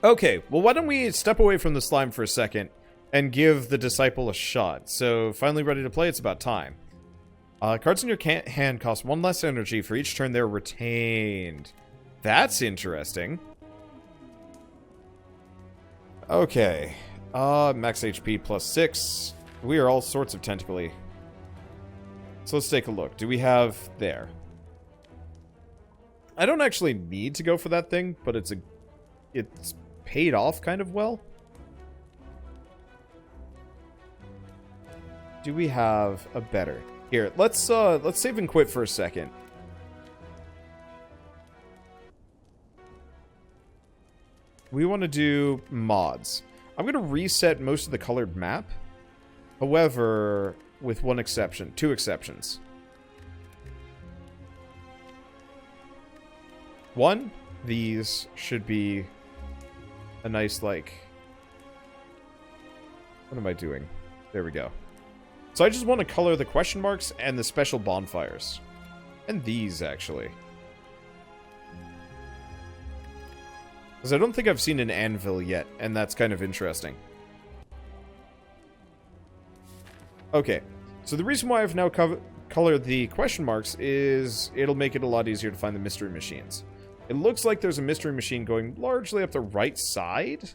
Okay, well, why don't we step away from the slime for a second and give the disciple a shot. So, finally ready to play, it's about time. Cards in your hand cost 1 less energy for each turn they're retained. That's interesting. Okay. Max HP plus 6. We are all sorts of tentacly. So let's take a look. Do we have... there. I don't actually need to go for that thing, but it's paid off kind of well. Do we have a better? Here, let's save and quit for a second. We want to do mods. I'm going to reset most of the colored map. However, with one exception. 2 exceptions. One, these should be a nice, like... what am I doing? There we go. So I just want to color the question marks and the special bonfires. And these, actually. Because I don't think I've seen an anvil yet, and that's kind of interesting. Okay, so the reason why I've now colored the question marks is it'll make it a lot easier to find the mystery machines. It looks like there's a mystery machine going largely up the right side.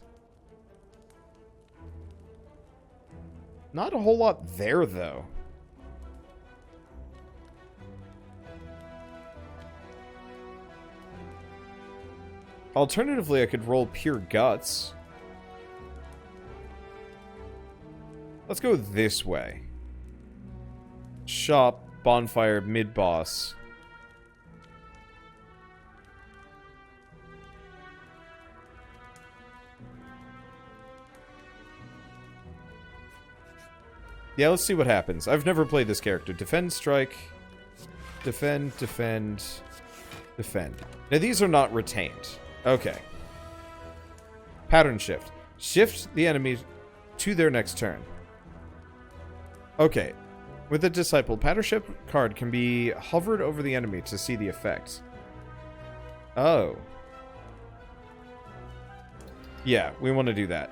Not a whole lot there, though. Alternatively, I could roll pure guts. Let's go this way. Shop, bonfire, mid-boss. Yeah, let's see what happens. I've never played this character. Defend, strike. Defend, defend, defend. Now, these are not retained. Okay. Pattern shift. Shift the enemy to their next turn. Okay. With the Disciple, pattern shift card can be hovered over the enemy to see the effect. Oh. Yeah, we want to do that.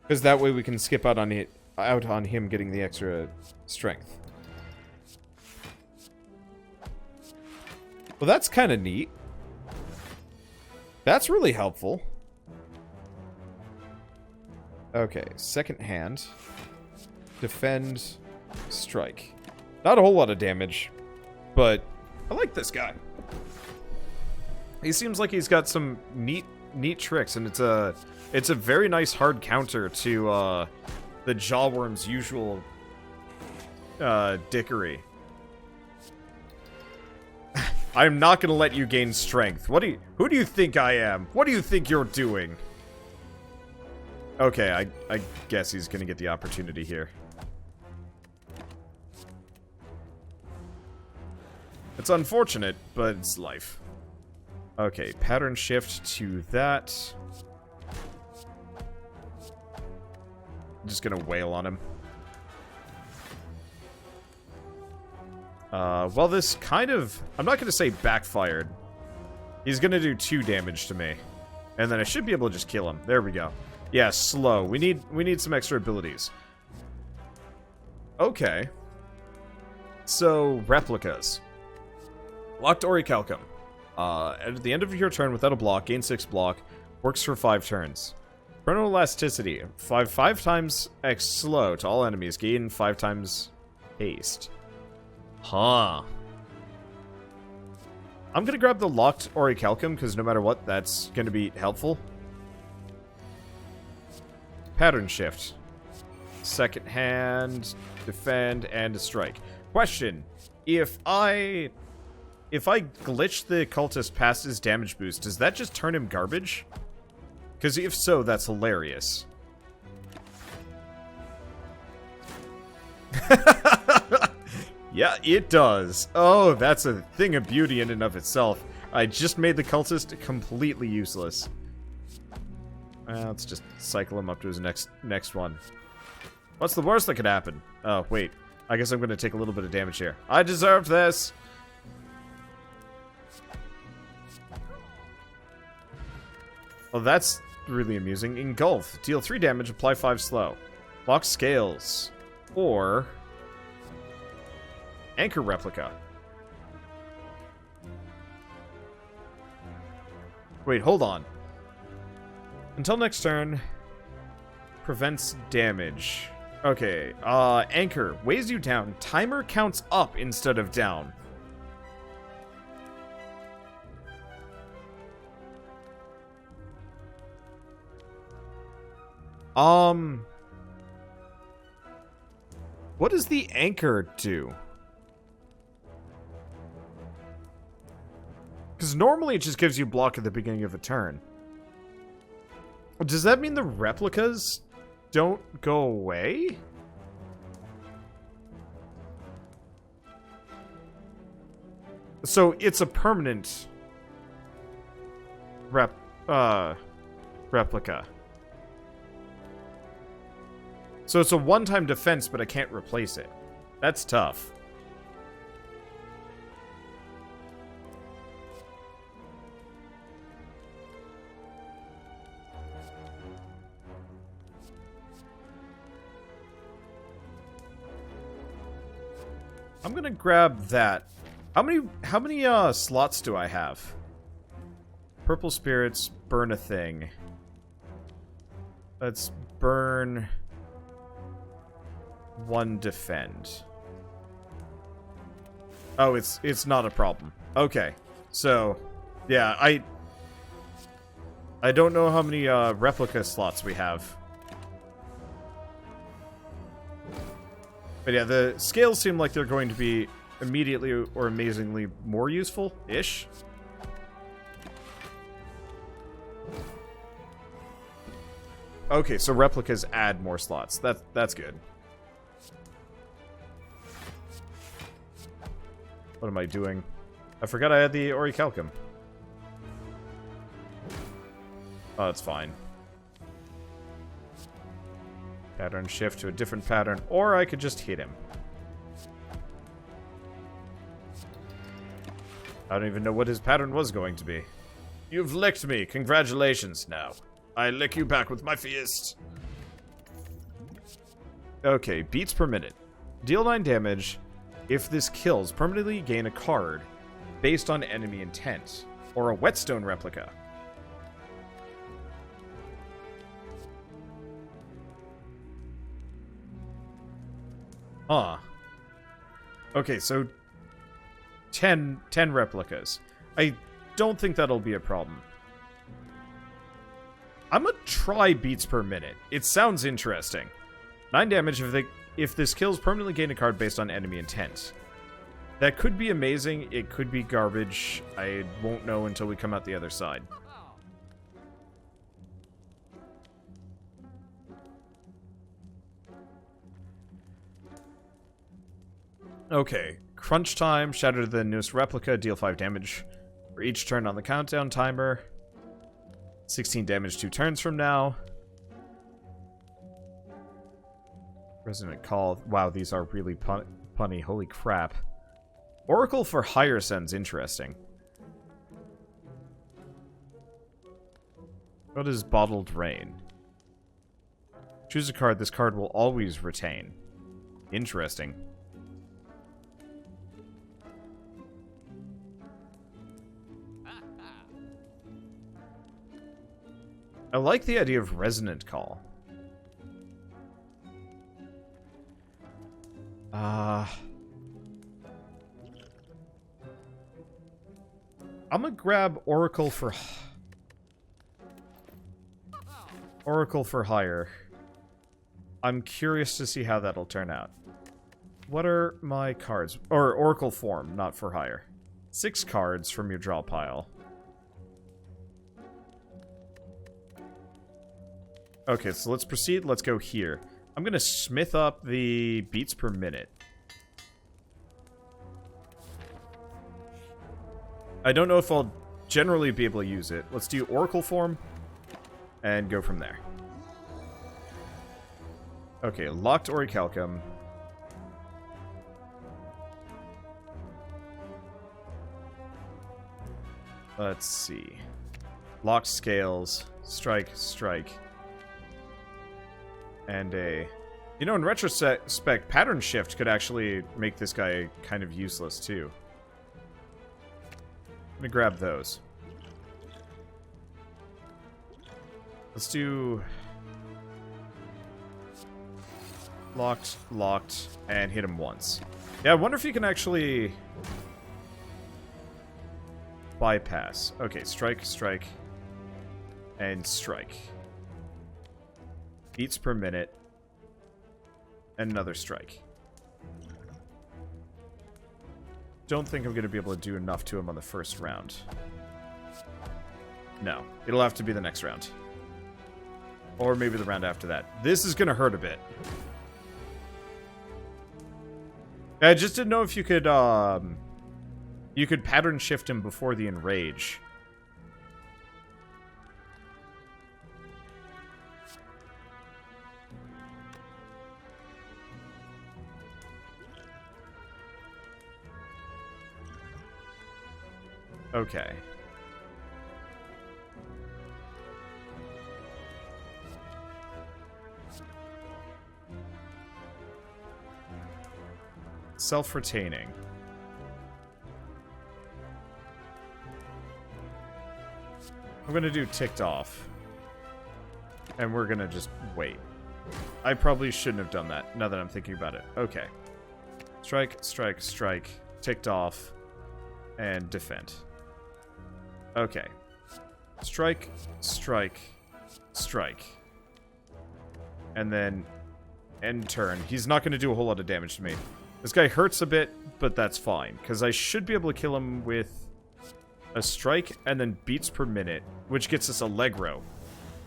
Because that way we can skip out on him getting the extra strength. Well, that's kind of neat. That's really helpful. Okay, second hand. Defend, strike. Not a whole lot of damage, but I like this guy. He seems like he's got some neat tricks, and it's a very nice hard counter to the Jawworm's usual dickery. I'm not gonna let you gain strength. Who do you think I am? What do you think you're doing? Okay, I guess he's gonna get the opportunity here. It's unfortunate, but it's life. Okay, pattern shift to that. I'm just gonna wail on him. Well, this kind of... I'm not gonna say backfired. He's gonna do 2 damage to me. And then I should be able to just kill him. There we go. Yeah, slow. We need some extra abilities. Okay. So, replicas. Locked Orichalcum. At the end of your turn without a block, gain 6 block. Works for 5 turns. Chrono Elasticity. 5 times X slow to all enemies. Gain 5 times haste. Huh. I'm gonna grab the Locked Orichalcum, because no matter what, that's gonna be helpful. Pattern shift. Second hand, defend, and a strike. Question. If I glitch the cultist past his damage boost, does that just turn him garbage? Because if so, that's hilarious. Yeah, it does. Oh, that's a thing of beauty in and of itself. I just made the cultist completely useless. Let's just cycle him up to his next one. What's the worst that could happen? Oh, wait. I guess I'm going to take a little bit of damage here. I deserved this! Oh, that's really amusing. Engulf. Deal 3 damage, apply 5 slow. Lock scales. Or... Anchor replica. Wait, hold on. Until next turn... Prevents damage. Okay, Anchor. Weighs you down. Timer counts up instead of down. What does the anchor do? Because normally it just gives you block at the beginning of a turn. Does that mean the replicas don't go away? So it's a permanent replica. So it's a one-time defense, but I can't replace it. That's tough. I'm gonna grab that. How many slots do I have? Purple spirits, burn a thing. Let's burn 1 defend. Oh, it's not a problem. Okay. So, yeah, I don't know how many replica slots we have. But yeah, the scales seem like they're going to be immediately or amazingly more useful-ish. Okay, so replicas add more slots. That's good. What am I doing? I forgot I had the Orichalcum. Oh, it's fine. Pattern shift to a different pattern, or I could just hit him. I don't even know what his pattern was going to be. You've licked me. Congratulations. Now, I lick you back with my fist. Okay, beats per minute. Deal 9 damage. If this kills, permanently gain a card based on enemy intent, or a whetstone replica. Huh. Okay, so 10 replicas. I don't think that'll be a problem. I'm gonna try beats per minute. It sounds interesting. 9 damage if this kills, permanently gain a card based on enemy intent. That could be amazing. It could be garbage. I won't know until we come out the other side. Okay. Crunch time. Shatter the newest replica. Deal 5 damage for each turn on the countdown timer. 16 damage 2 turns from now. Resonant Call. Wow, these are really punny. Holy crap. Oracle for Hire sounds interesting. What is Bottled Rain? Choose a card. This card will always retain. Interesting. I like the idea of Resonant Call. I'm gonna grab Oracle for Hire. I'm curious to see how that'll turn out. What are my cards? Or Oracle Form, not for Hire. 6 cards from your draw pile. Okay, so let's proceed. Let's go here. I'm gonna smith up the beats per minute. I don't know if I'll generally be able to use it. Let's do Oracle Form and go from there. Okay, locked orichalcum. Let's see. Locked scales. Strike, strike. And a... You know, in retrospect, pattern shift could actually make this guy kind of useless, too. Let me grab those. Let's do... Locked, locked, and hit him once. Yeah, I wonder if you can actually... bypass. Okay, strike, strike, and strike. Beats per minute. And another strike. Don't think I'm going to be able to do enough to him on the first round. No. It'll have to be the next round. Or maybe the round after that. This is going to hurt a bit. I just didn't know if you could, you could pattern shift him before the enrage. Okay. Self-retaining. I'm gonna do ticked off. And we're gonna just wait. I probably shouldn't have done that, now that I'm thinking about it. Okay. Strike, strike, strike. Ticked off. And defend. Okay. Strike, strike, strike. And then end turn. He's not going to do a whole lot of damage to me. This guy hurts a bit, but that's fine. Because I should be able to kill him with a strike and then beats per minute, which gets us Allegro.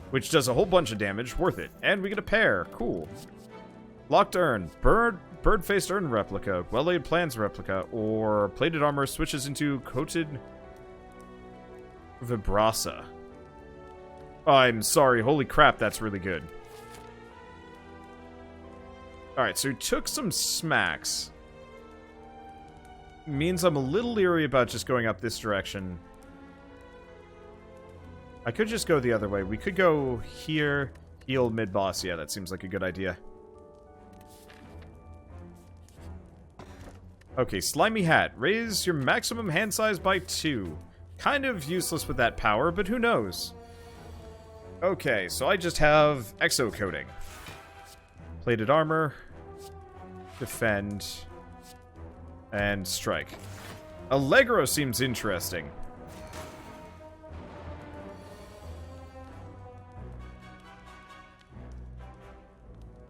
Which does a whole bunch of damage. Worth it. And we get a pair. Cool. Locked urn. Bird-faced urn replica. Well-laid plans replica. Or plated armor switches into coated... Vibrasa. Oh, I'm sorry. Holy crap, that's really good. Alright, so he took some smacks. Means I'm a little leery about just going up this direction. I could just go the other way. We could go here, heal mid-boss. Yeah, that seems like a good idea. Okay, Slimy Hat. Raise your maximum hand size by 2. Kind of useless with that power, but who knows? Okay, so I just have exo coating. Plated armor. Defend. And strike. Allegro seems interesting.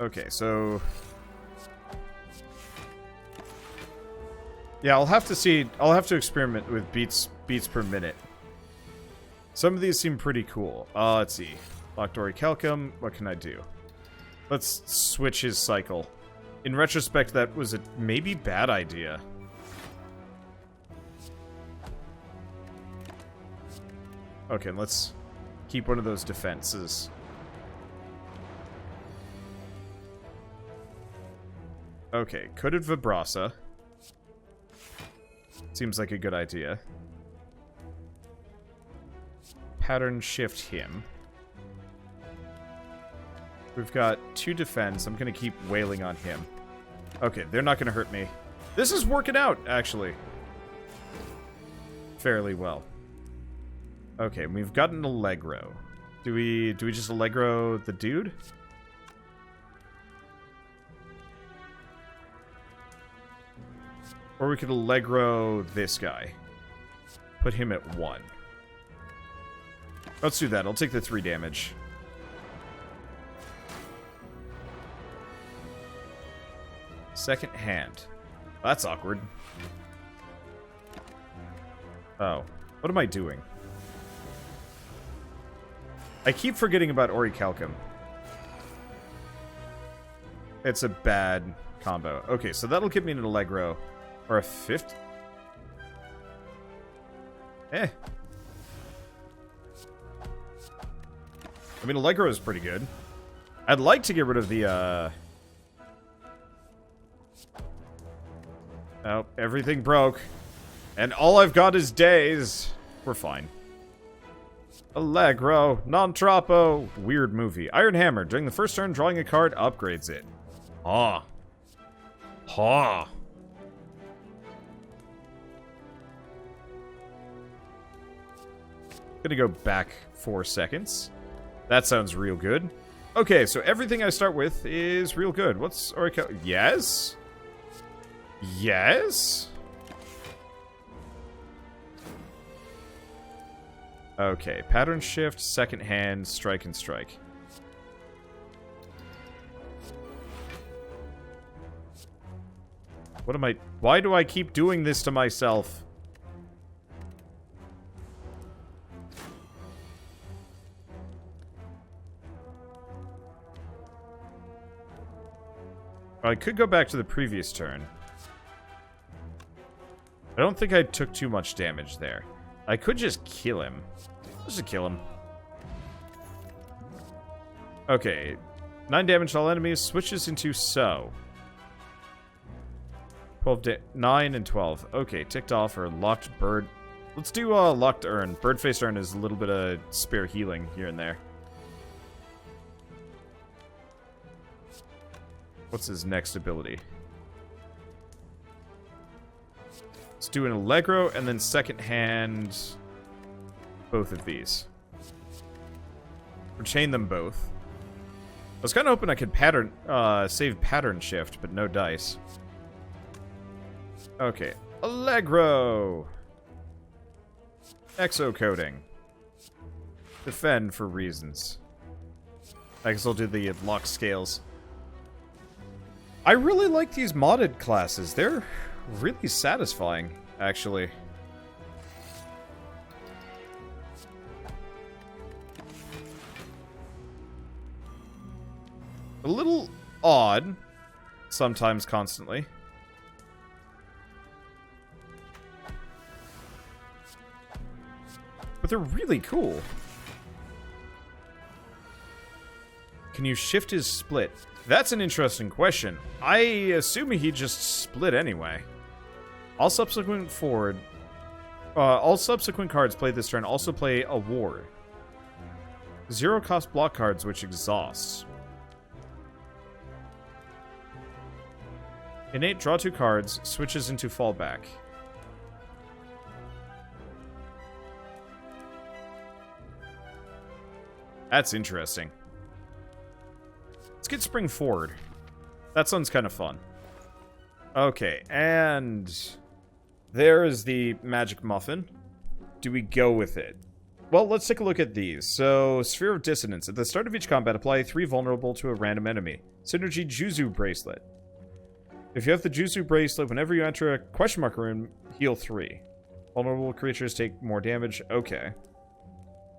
Okay, so... Yeah, I'll have to see... I'll have to experiment with beats per minute. Some of these seem pretty cool. Let's see. Locked orichalcum. What can I do? Let's switch his cycle. In retrospect, that was a maybe bad idea. Okay, let's keep one of those defenses. Okay, coated Vibrasa. Seems like a good idea. Pattern shift him. We've got 2 defense. I'm going to keep wailing on him. Okay, they're not going to hurt me. This is working out, actually. Fairly well. Okay, we've got an Allegro. Do we just Allegro the dude? Or we could Allegro this guy. Put him at 1. Let's do that. I'll take the 3 damage. Second hand. That's awkward. Oh. What am I doing? I keep forgetting about orichalcum. It's a bad combo. Okay, so that'll give me an Allegro. Or a 5th? Eh. I mean, Allegro is pretty good. I'd like to get rid of the Oh, everything broke. And all I've got is days. We're fine. Allegro. Non troppo. Weird movie. Iron Hammer. During the first turn, drawing a card upgrades it. Ah. Ha. Gonna go back 4 seconds. That sounds real good. Okay, so everything I start with is real good. What's Orico? Yes? Yes? Okay, pattern shift, second hand, strike and strike. What am I... Why do I keep doing this to myself? I could go back to the previous turn. I don't think I took too much damage there. I could just kill him. Just kill him. Okay. 9 damage to all enemies. Switches into so. 9 and 12. Okay, ticked off or locked bird. Let's do locked urn. Bird-faced urn is a little bit of spare healing here and there. What's his next ability? Let's do an Allegro and then second hand both of these. Or chain them both. I was kind of hoping I could save pattern shift, but no dice. Okay. Allegro! Exocoding. Defend for reasons. I guess I'll do the lock scales. I really like these modded classes. They're really satisfying, actually. A little odd, sometimes constantly. But they're really cool. Can you shift his split? That's an interesting question. I assume he just split anyway. All subsequent cards played this turn also play a ward. 0 cost block cards which exhaust. Innate, draw 2 cards, switches into fallback. That's interesting. Let's get spring forward. That sounds kind of fun. Okay, and there is the magic muffin. Do we go with it? Well, let's take a look at these. So, Sphere of Dissonance. At the start of each combat, apply 3 vulnerable to a random enemy. Synergy Juzu Bracelet. If you have the Juzu Bracelet, whenever you enter a question mark room, heal 3. Vulnerable creatures take more damage. Okay.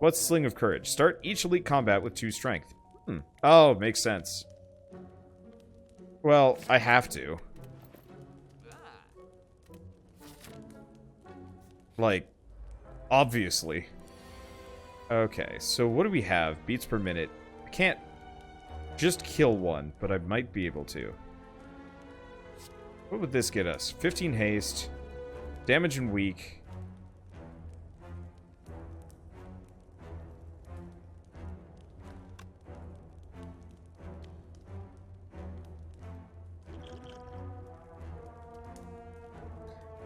What's Sling of Courage? Start each elite combat with 2 strength. Oh, makes sense. Well, I have to. Like, obviously. Okay, so what do we have? Beats per minute. I can't just kill one, but I might be able to. What would this get us? 15 haste. Damage and weak.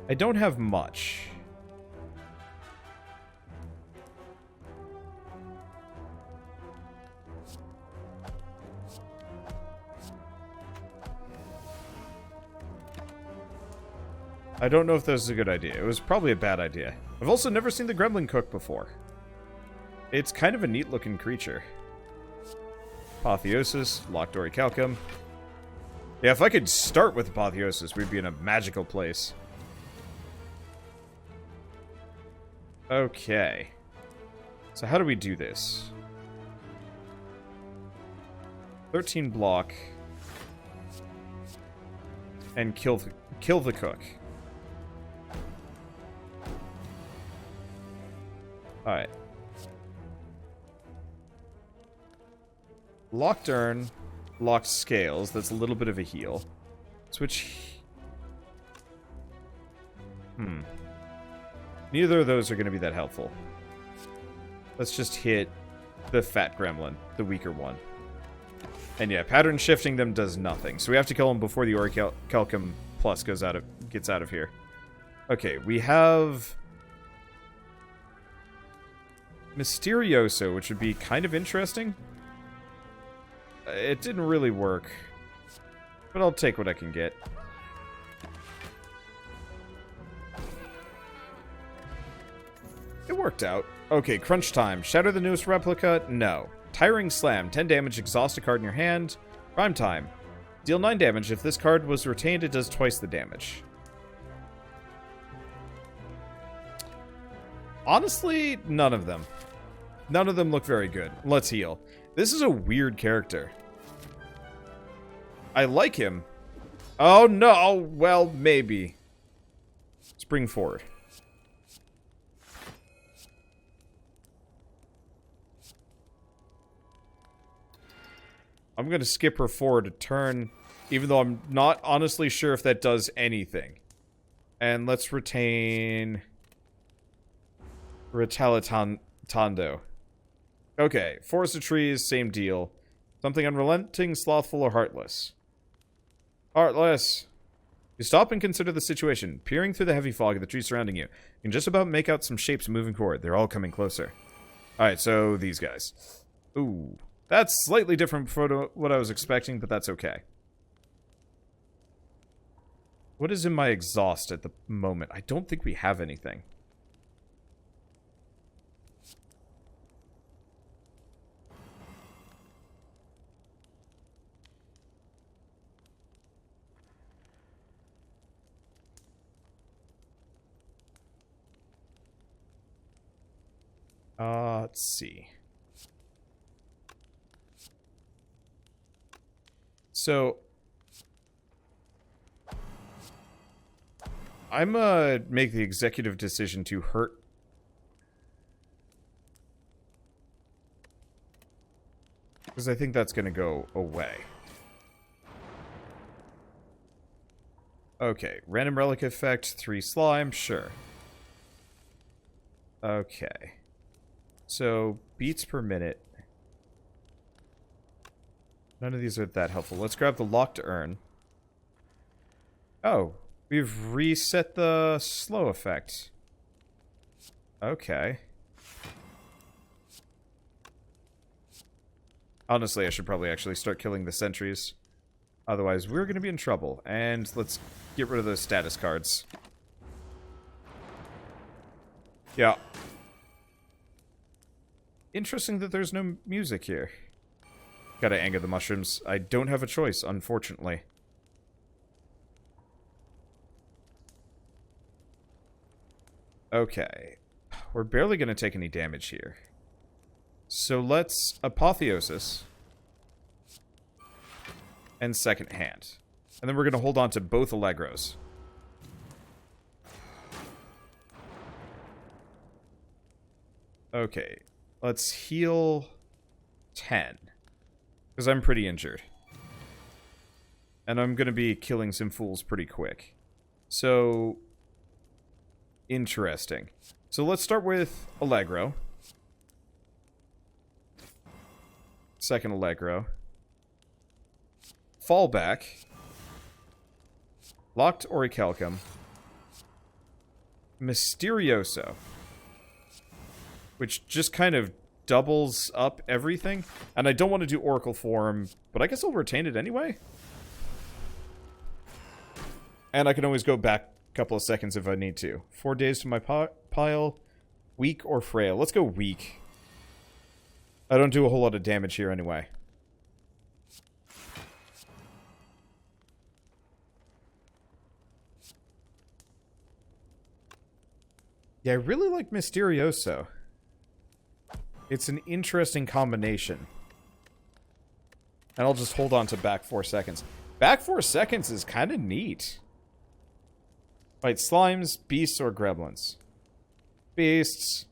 I don't have much. I don't know if this is a good idea. It was probably a bad idea. I've also never seen the gremlin cook before. It's kind of a neat looking creature. Apotheosis, locked orichalcum. Yeah, if I could start with Apotheosis, we'd be in a magical place. Okay. So how do we do this? 13 block. And kill the cook. Alright. Locked urn. Locked scales. That's a little bit of a heal. Switch. Neither of those are going to be that helpful. Let's just hit the fat gremlin, the weaker one. And yeah, pattern shifting them does nothing. So we have to kill him before the Orichalcum Plus gets out of here. Okay, we have Mysterioso, which would be kind of interesting. It didn't really work, but I'll take what I can get. It worked out. Okay, crunch time. Shatter the newest replica? No. Tiring Slam. 10 damage, exhaust a card in your hand. Prime time. Deal 9 damage. If this card was retained, it does twice the damage. Honestly, none of them. None of them look very good. Let's heal. This is a weird character. I like him. Oh no! Well, maybe. Spring forward. I'm going to skip her forward a turn, even though I'm not honestly sure if that does anything. And let's retain Retalitando. Okay, Forest of Trees, same deal. Something unrelenting, slothful, or heartless. Heartless. You stop and consider the situation. Peering through the heavy fog of the trees surrounding you, you can just about make out some shapes moving forward. They're all coming closer. Alright, so these guys. Ooh. That's slightly different from what I was expecting, but that's okay. What is in my exhaust at the moment? I don't think we have anything. Let's see. So, I'm make the executive decision to hurt. Because I think that's going to go away. Okay, random relic effect, 3 slime, sure. Okay. So, beats per minute. None of these are that helpful. Let's grab the locked urn. Oh, we've reset the slow effect. Okay. Honestly, I should probably actually start killing the sentries. Otherwise, we're going to be in trouble. And let's get rid of those status cards. Yeah. Interesting that there's no music here. Gotta anger the mushrooms. I don't have a choice, unfortunately. Okay. We're barely gonna take any damage here. So let's Apotheosis. And Second Hand. And then we're gonna hold on to both Allegros. Okay. Let's heal 10. Because I'm pretty injured. And I'm going to be killing some fools pretty quick. So, interesting. So let's start with Allegro. Second Allegro. Fallback. Locked Orichalcum. Mysterioso. Which just kind of doubles up everything. And I don't want to do Oracle form, but I guess I'll retain it anyway. And I can always go back a couple of seconds if I need to. 4 days to my pile. Weak or frail? Let's go weak. I don't do a whole lot of damage here anyway. Yeah, I really like Mysterioso. It's an interesting combination. And I'll just hold on to back 4 seconds. Back 4 seconds is kind of neat. Fight slimes, beasts, or gremlins. Beasts.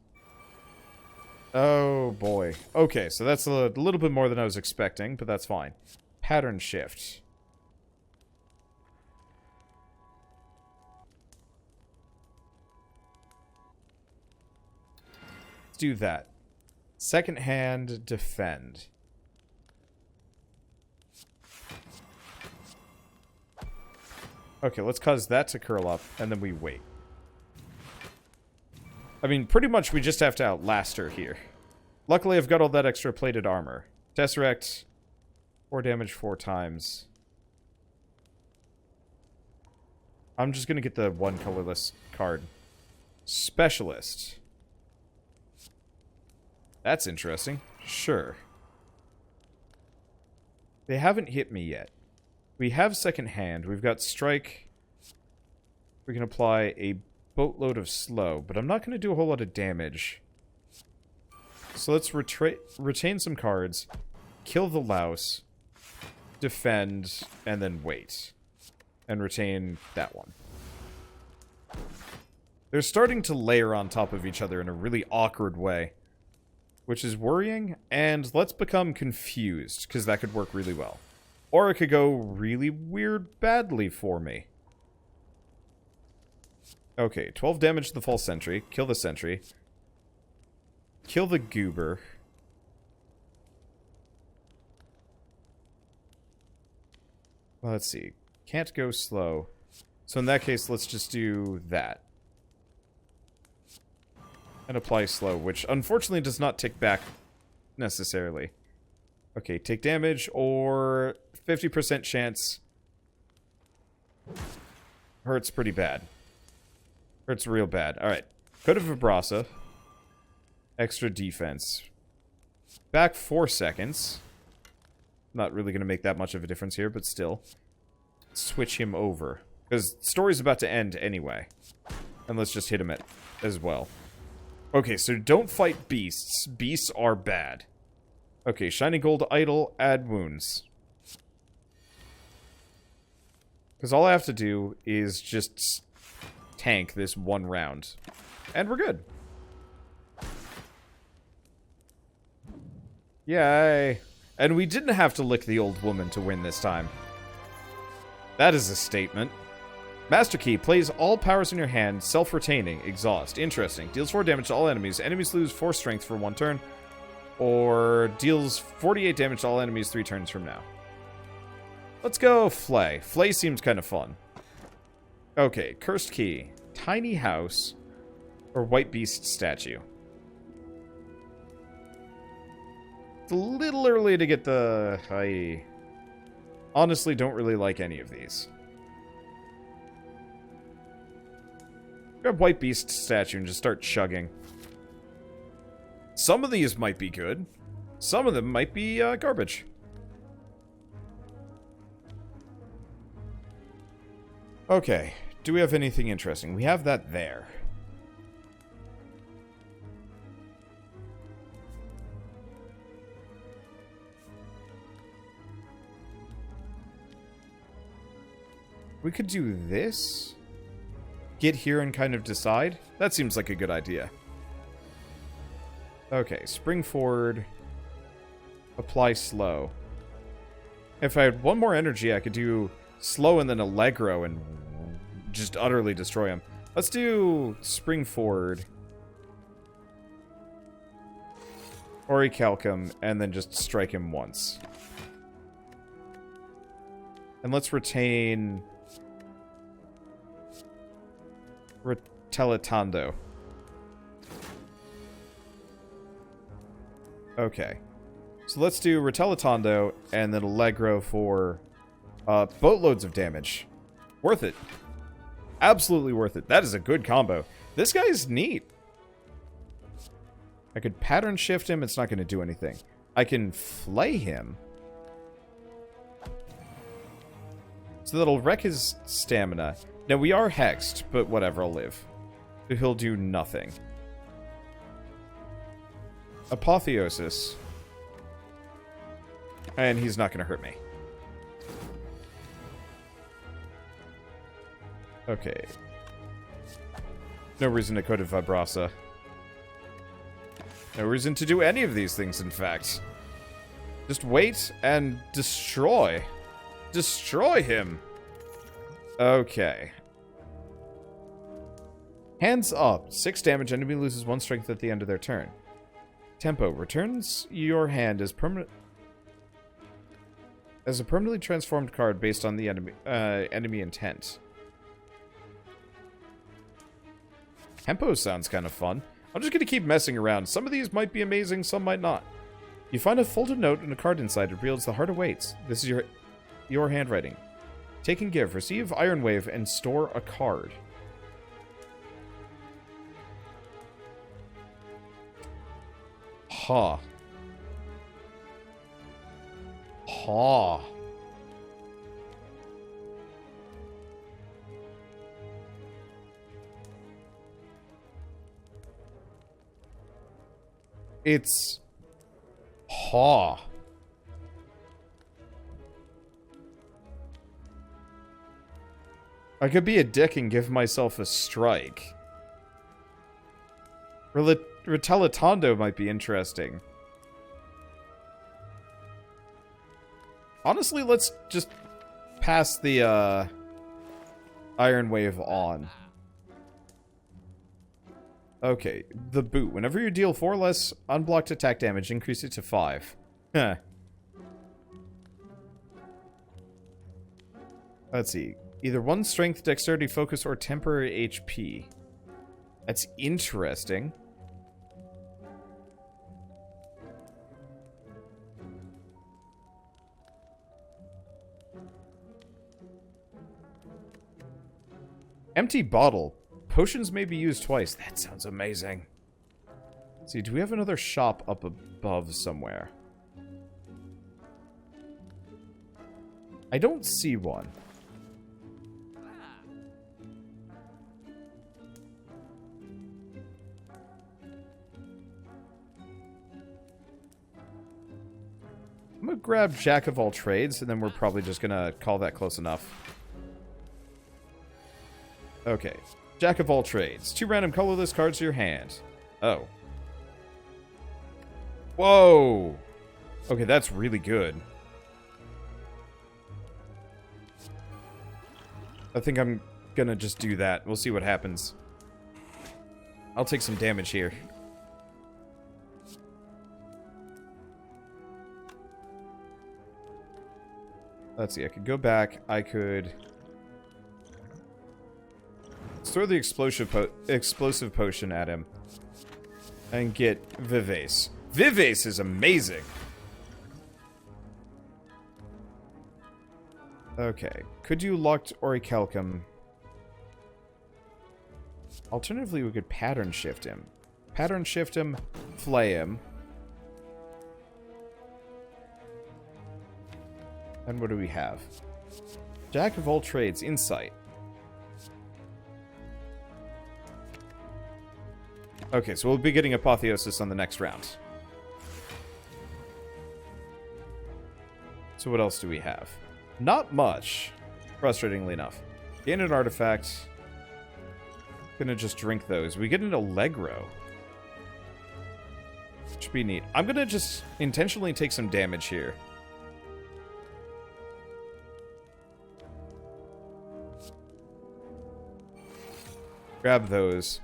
Oh, boy. Okay, so that's a little bit more than I was expecting, but that's fine. Pattern shift. do that. Second hand, defend. Okay, let's cause that to curl up, and then we wait. I mean, pretty much we just have to outlast her here. Luckily, I've got all that extra plated armor. Tesseract, 4 damage 4 times. I'm just gonna get the one colorless card. Specialist. That's interesting. Sure. They haven't hit me yet. We have second hand. We've got strike. We can apply a boatload of slow, but I'm not going to do a whole lot of damage. So let's retain some cards, kill the louse, defend, and then wait. And retain that one. They're starting to layer on top of each other in a really awkward way, which is worrying, and let's become confused, because that could work really well. Or it could go really weird badly for me. Okay, 12 damage to the false sentry. Kill the sentry. Kill the goober. Well, let's see. Can't go slow. So in that case, let's just do that. And apply slow, which unfortunately does not tick back necessarily. Okay, take damage or 50% chance. Hurts pretty bad. Hurts real bad. Alright. Code of Vibrasa. Extra defense. Back 4 seconds. Not really going to make that much of a difference here, but still. Switch him over. Because the story's about to end anyway. And let's just hit him as well. Okay, so don't fight beasts. Beasts are bad. Okay, Shining Gold Idol, add wounds. Because all I have to do is just tank this one round. And we're good. Yay. And we didn't have to lick the old woman to win this time. That is a statement. Master Key plays all powers in your hand, self-retaining, exhaust. Interesting. Deals 4 damage to all enemies. Enemies lose 4 strength for 1 turn. Or deals 48 damage to all enemies 3 turns from now. Let's go Flay. Flay seems kind of fun. Okay, Cursed Key. Tiny House. Or White Beast Statue. It's a little early to get the... I honestly don't really like any of these. Grab White Beast Statue and just start chugging. Some of these might be good. Some of them might be garbage. Okay. Do we have anything interesting? We have that there. We could do this. Get here and kind of decide. That seems like a good idea. Okay, spring forward. Apply slow. If I had one more energy, I could do slow and then Allegro and just utterly destroy him. Let's do spring forward. Orichalcum, and then just strike him once. And let's retain... Teletando. Okay. So let's do Reteletando and then Allegro for boatloads of damage. Worth it. Absolutely worth it. That is a good combo. This guy is neat. I could pattern shift him. It's not going to do anything. I can flay him. So that'll wreck his stamina. Now, we are hexed, but whatever, I'll live. So he'll do nothing. Apotheosis. And he's not going to hurt me. Okay. No reason to Code of Vibrasa. No reason to do any of these things, in fact. Just wait and destroy. Destroy him! Okay. Hands up. 6 damage. Enemy loses 1 strength at the end of their turn. Tempo returns your hand as a permanently transformed card based on the enemy intent. Tempo sounds kind of fun. I'm just gonna keep messing around. Some of these might be amazing, some might not. You find a folded note and a card inside. It reveals the heart awaits. This is your handwriting. Take and give. Receive Iron Wave and store a card. Ha. Ha. It's... Ha. I could be a dick and give myself a strike. Retalitando might be interesting. Honestly, let's just pass the Iron Wave on. Okay, the boot. Whenever you deal 4 less unblocked attack damage, increase it to 5. Huh. Let's see. Either 1 strength, dexterity, focus, or temporary HP. That's interesting. Empty bottle. Potions may be used twice. That sounds amazing. Let's see, do we have another shop up above somewhere? I don't see one. I'm gonna grab Jack of all trades, and then we're probably just gonna call that close enough. Okay. Jack of all trades. 2 random colorless cards to your hand. Oh. Whoa! Okay, that's really good. I think I'm gonna just do that. We'll see what happens. I'll take some damage here. Let's see, I could go back. I could... Let's throw the explosive potion at him. And get Vivace. Vivace is amazing! Okay. Could you locked Orichalcum? Alternatively, we could pattern shift him. Pattern shift him, flay him. And what do we have? Jack of all trades, insight. Okay, so we'll be getting Apotheosis on the next round. So what else do we have? Not much, frustratingly enough. Gain an artifact. Gonna just drink those. We get an Allegro. Should be neat. I'm gonna just intentionally take some damage here. Grab those.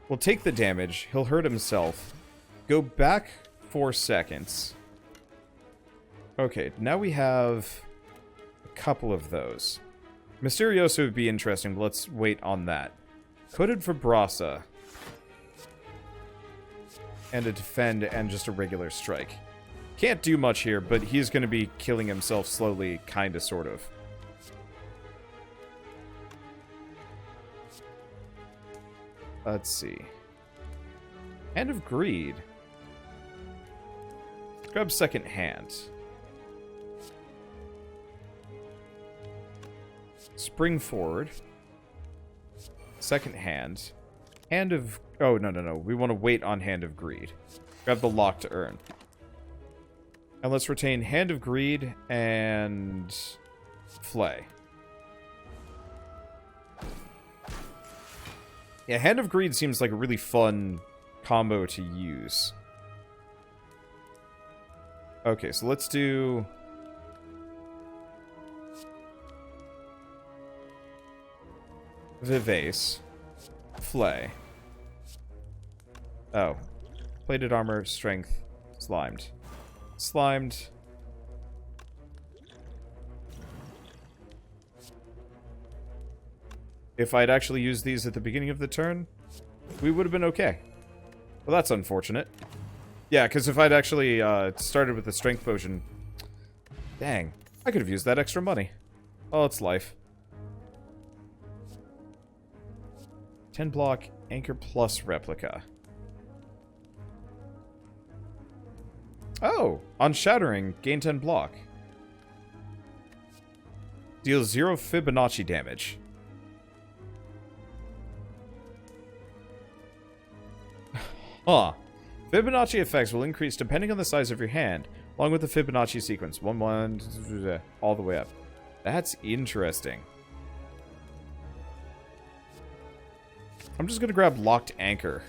We'll take the damage. He'll hurt himself. Go back 4 seconds. Okay, now we have a couple of those. Mysterioso would be interesting, but let's wait on that. Coated Vibrasa. And a defend and just a regular strike. Can't do much here, but he's going to be killing himself slowly, kind of, sort of. Let's see. Hand of Greed. Let's grab second hand. Spring forward. Second hand. Hand of... Oh, no. We want to wait on Hand of Greed. Grab the lock to earn. And let's retain Hand of Greed and... Flay. Yeah, Hand of Greed seems like a really fun combo to use. Okay, so let's do... Vivace. Flay. Oh. Plated armor, strength, slimed. Slimed. If I'd actually used these at the beginning of the turn, we would have been okay. Well, that's unfortunate. Yeah, because if I'd actually started with the strength potion... Dang, I could have used that extra money. Oh, it's life. 10 block, anchor plus replica. Oh, on shattering, gain 10 block. Deal 0 Fibonacci damage. Huh. Fibonacci effects will increase depending on the size of your hand, along with the Fibonacci sequence. 1, 1, all the way up. That's interesting. I'm just gonna grab Locked Anchor.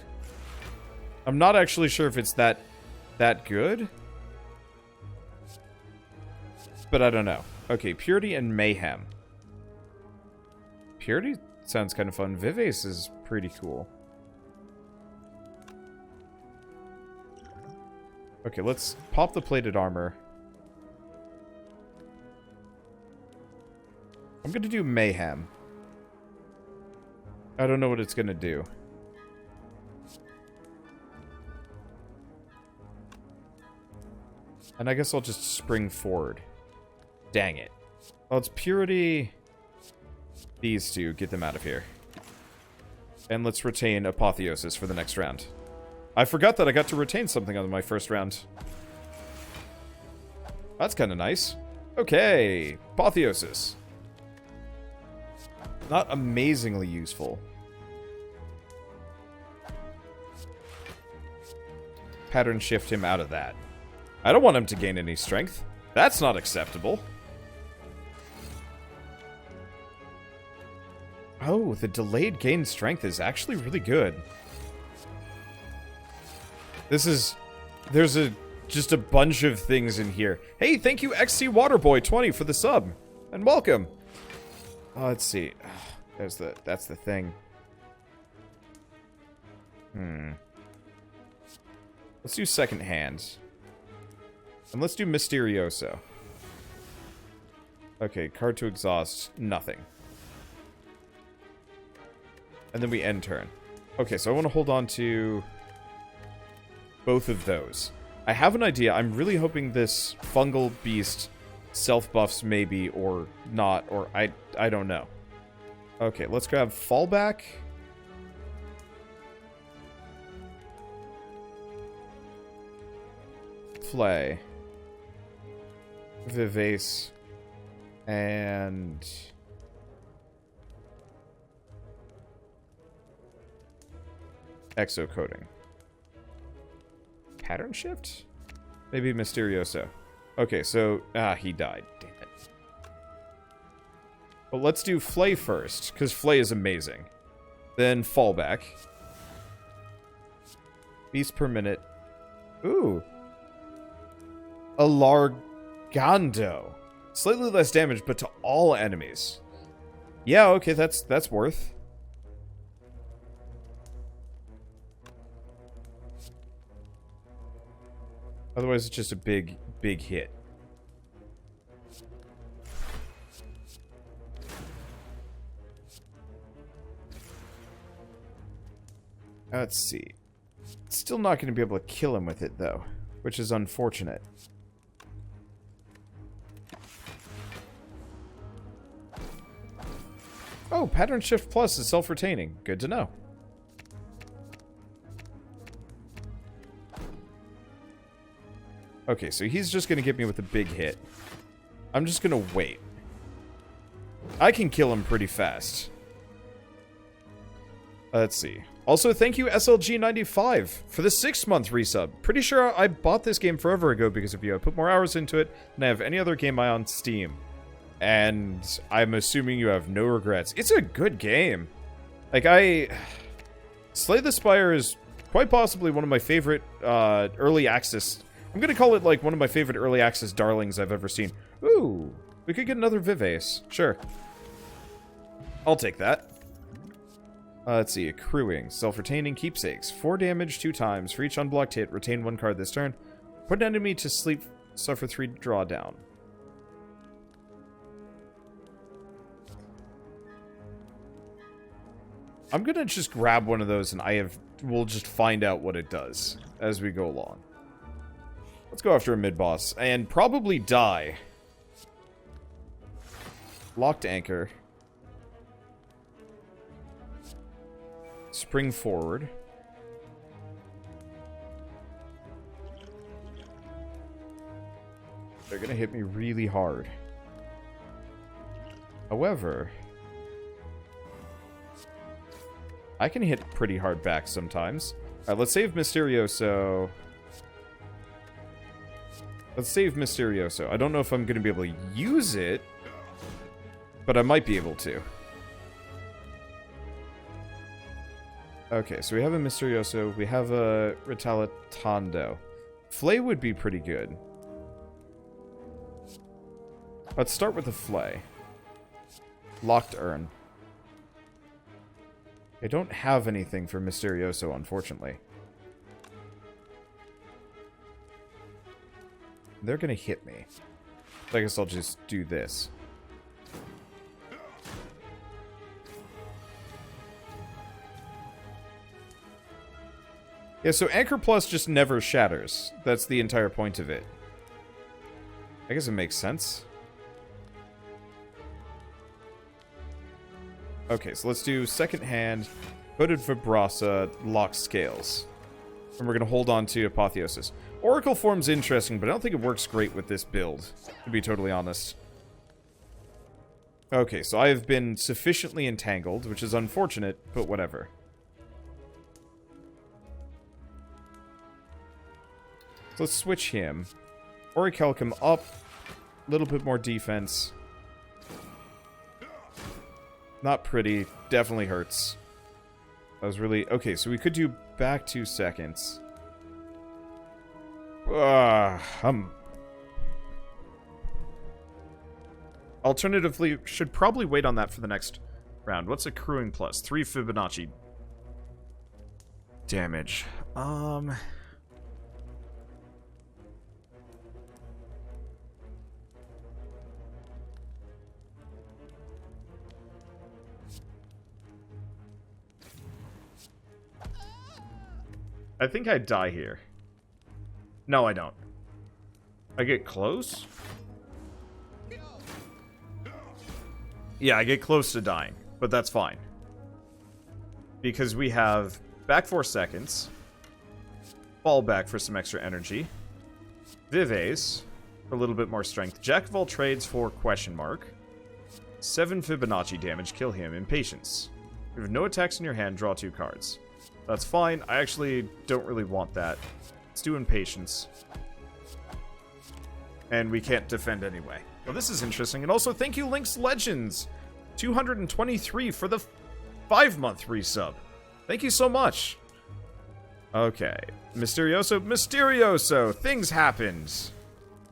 I'm not actually sure if it's that good. But I don't know. Okay, Purity and Mayhem. Purity sounds kind of fun. Vivace is pretty cool. Okay, let's pop the plated armor. I'm gonna do Mayhem. I don't know what it's gonna do. And I guess I'll just spring forward. Dang it. Well, it's Purity. These two, get them out of here. And let's retain Apotheosis for the next round. I forgot that I got to retain something on my first round. That's kind of nice. Okay, Apotheosis. Not amazingly useful. Pattern shift him out of that. I don't want him to gain any strength. That's not acceptable. Oh, the delayed gain strength is actually really good. There's just a bunch of things in here. Hey, thank you XC Waterboy20 for the sub. And welcome. Oh, let's see. That's the thing. Let's do second hand. And let's do Mysterioso. Okay, card to exhaust, nothing. And then we end turn. Okay, so I want to hold on to both of those. I have an idea. I'm really hoping this fungal beast self-buffs maybe, or not, or I don't know. Okay, let's grab Fallback. Flay. Vivace. And... Exocoating. Pattern shift? Maybe Mysterioso. Okay, so... he died. Damn it. Well, let's do Flay first, because Flay is amazing. Then Fallback. Beast per minute. Ooh. Alargando. Slightly less damage, but to all enemies. Yeah, okay, that's worth. Otherwise, it's just a big hit. Let's see. Still not going to be able to kill him with it, though, which is unfortunate. Oh, Pattern Shift Plus is self-retaining. Good to know. Okay, so he's just going to get me with a big hit. I'm just going to wait. I can kill him pretty fast. Let's see. Also, thank you SLG95 for the 6-month resub. Pretty sure I bought this game forever ago because of you. I put more hours into it than I have any other game on Steam. And I'm assuming you have no regrets. It's a good game. Like, Slay the Spire is quite possibly one of my favorite early access... I'm gonna call it, like, one of my favorite early access darlings I've ever seen. Ooh, we could get another Vivace. Sure. I'll take that. Let's see. Accruing. Self-retaining keepsakes. 4 damage 2 times. For each unblocked hit, retain 1 card this turn. Put an enemy to sleep. Suffer 3 drawdown. I'm gonna just grab one of those and we'll just find out what it does as we go along. Let's go after a mid-boss and probably die. Locked anchor. Spring forward. They're gonna hit me really hard. However, I can hit pretty hard back sometimes. Alright, let's save Mysterioso. Let's save Mysterioso. I don't know if I'm gonna be able to use it, but I might be able to. Okay, so we have a Mysterioso. We have a Retalitando. Flay would be pretty good. Let's start with the Flay. Locked Urn. I don't have anything for Mysterioso, unfortunately. They're gonna hit me. So I guess I'll just do this. Yeah, so Anchor Plus just never shatters. That's the entire point of it. I guess it makes sense. Okay, so let's do second hand, Hooded Vibrasa, Lock Scales. And we're going to hold on to Apotheosis. Oracle Form's interesting, but I don't think it works great with this build, to be totally honest. Okay, so I have been sufficiently entangled, which is unfortunate, but whatever. So let's switch him. Orichalcum up, a little bit more defense. Not pretty. Definitely hurts. That was really... Okay, so we could do back 2 seconds. Alternatively, should probably wait on that for the next round. What's accruing plus? 3 Fibonacci damage. I think I die here. No, I don't. I get close? Yeah, I get close to dying, but that's fine. Because we have back 4 seconds, fall back for some extra energy, Vives for a little bit more strength, Jack of all trades for question mark, 7 Fibonacci damage, kill him, impatience. You have no attacks in your hand, draw 2 cards. That's fine. I actually don't really want that. Let's do impatience. And we can't defend anyway. Well, this is interesting. And also, thank you, Link's Legends. 223 for the 5-month resub. Thank you so much. Okay. Mysterioso. Mysterioso! Things happened.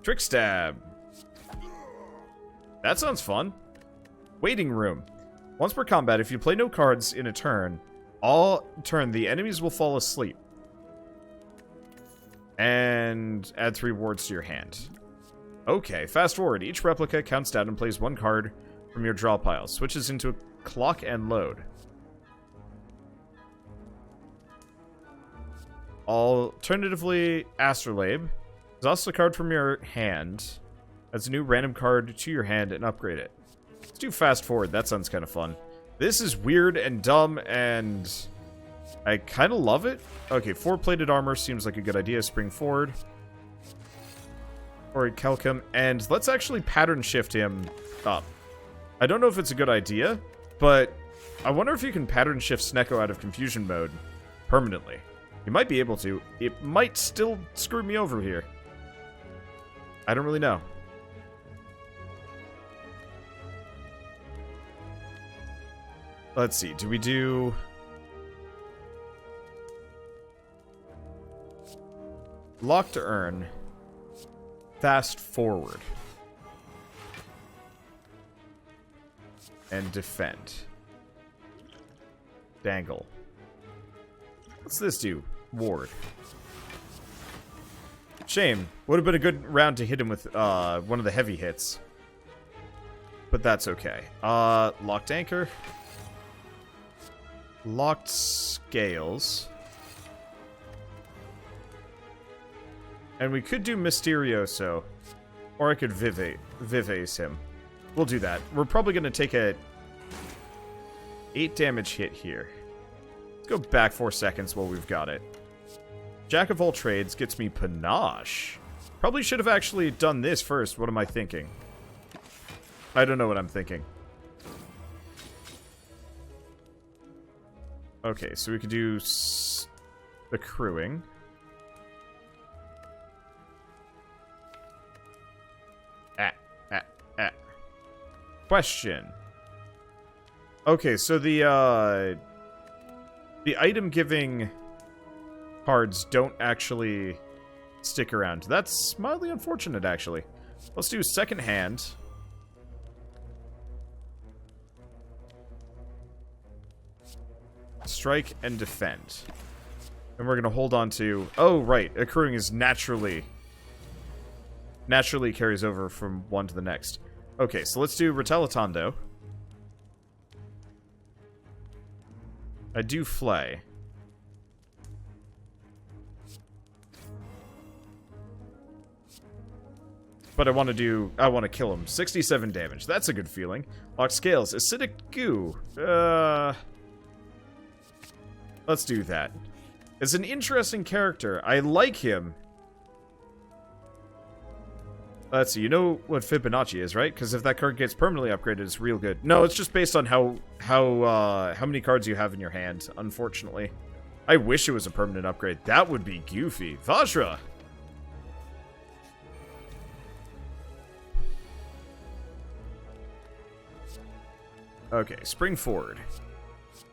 Trick stab. That sounds fun. Waiting room. Once per combat, if you play no cards in a turn, all turn the enemies will fall asleep. And add 3 wards to your hand. Okay, fast forward. Each replica counts down and plays 1 card from your draw pile. Switches into a clock and load. Alternatively, Astrolabe. Exhaust a card from your hand. Adds a new random card to your hand and upgrade it. Let's do fast forward. That sounds kind of fun. This is weird and dumb, and I kind of love it. Okay, 4-plated armor seems like a good idea. Spring forward. Or Calcum, and let's actually pattern shift him up. I don't know if it's a good idea, but I wonder if you can pattern shift Snecko out of confusion mode permanently. You might be able to. It might still screw me over here. I don't really know. Let's see, do we do... Lock to earn. Fast forward. And defend. Dangle. What's this do? Ward. Shame. Would have been a good round to hit him with one of the heavy hits. But that's okay. Locked Anchor. Locked Scales. And we could do Mysterioso. Or I could Vivace him. We'll do that. We're probably going to take a 8 damage hit here. Let's go back 4 seconds while we've got it. Jack of all trades gets me Panache. Probably should have actually done this first. What am I thinking? I don't know what I'm thinking. Okay, so we could do accruing. Question. Okay, so the item giving cards don't actually stick around. That's mildly unfortunate, actually. Let's do second hand. Strike and defend. And we're gonna hold on to... Oh, right. Accruing is naturally carries over from one to the next. Okay, so let's do Retalitando. I do Flay. But I want to kill him. 67 damage. That's a good feeling. Lock Scales. Acidic Goo. Let's do that. It's an interesting character. I like him. Let's see, you know what Fibonacci is, right? Because if that card gets permanently upgraded, it's real good. No, it's just based on how many cards you have in your hand, unfortunately. I wish it was a permanent upgrade. That would be goofy. Vajra! Okay, Spring Forward.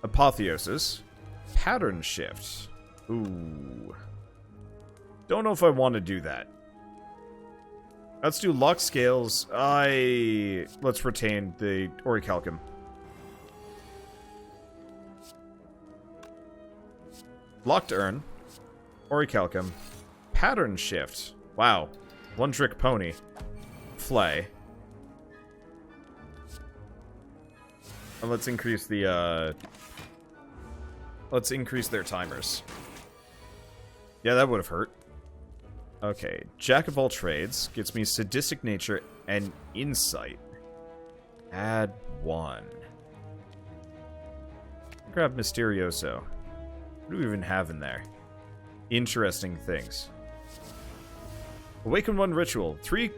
Apotheosis. Pattern Shift. Ooh. Don't know if I want to do that. Let's do Lock Scales. Let's retain the Orichalcum. Locked Urn. Orichalcum. Pattern Shift. Wow. One Trick Pony. Flay. And let's increase the, let's increase their timers. Yeah, that would have hurt. Okay, Jack of all trades gets me Sadistic Nature and Insight. Add 1. Grab Mysterioso. What do we even have in there? Interesting things. Awaken 1 ritual. 3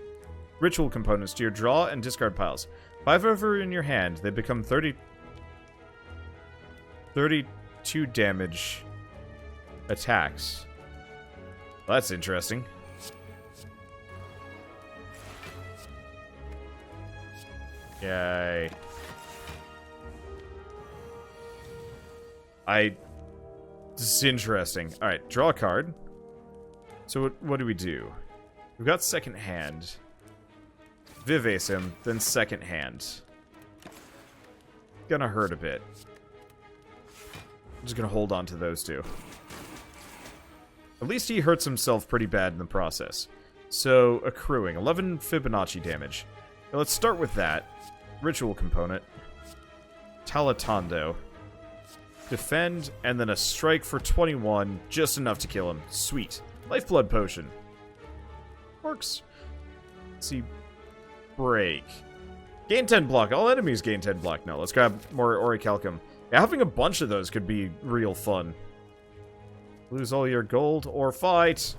ritual components to your draw and discard piles. 5 over in your hand. They become 32 damage attacks. Well, that's interesting. Yay. This is interesting. Alright, draw a card. So what do we do? We've got second hand. Vivace him, then second hand. Gonna hurt a bit. I'm just gonna hold on to those two. At least he hurts himself pretty bad in the process. So, accruing. 11 Fibonacci damage. Now let's start with that. Ritual component. Talatando. Defend, and then a strike for 21. Just enough to kill him. Sweet. Lifeblood potion. Works. Let's see. Break. Gain 10 block. All enemies gain 10 block. No, let's grab more Orichalcum. Yeah, having a bunch of those could be real fun. Lose all your gold or fight.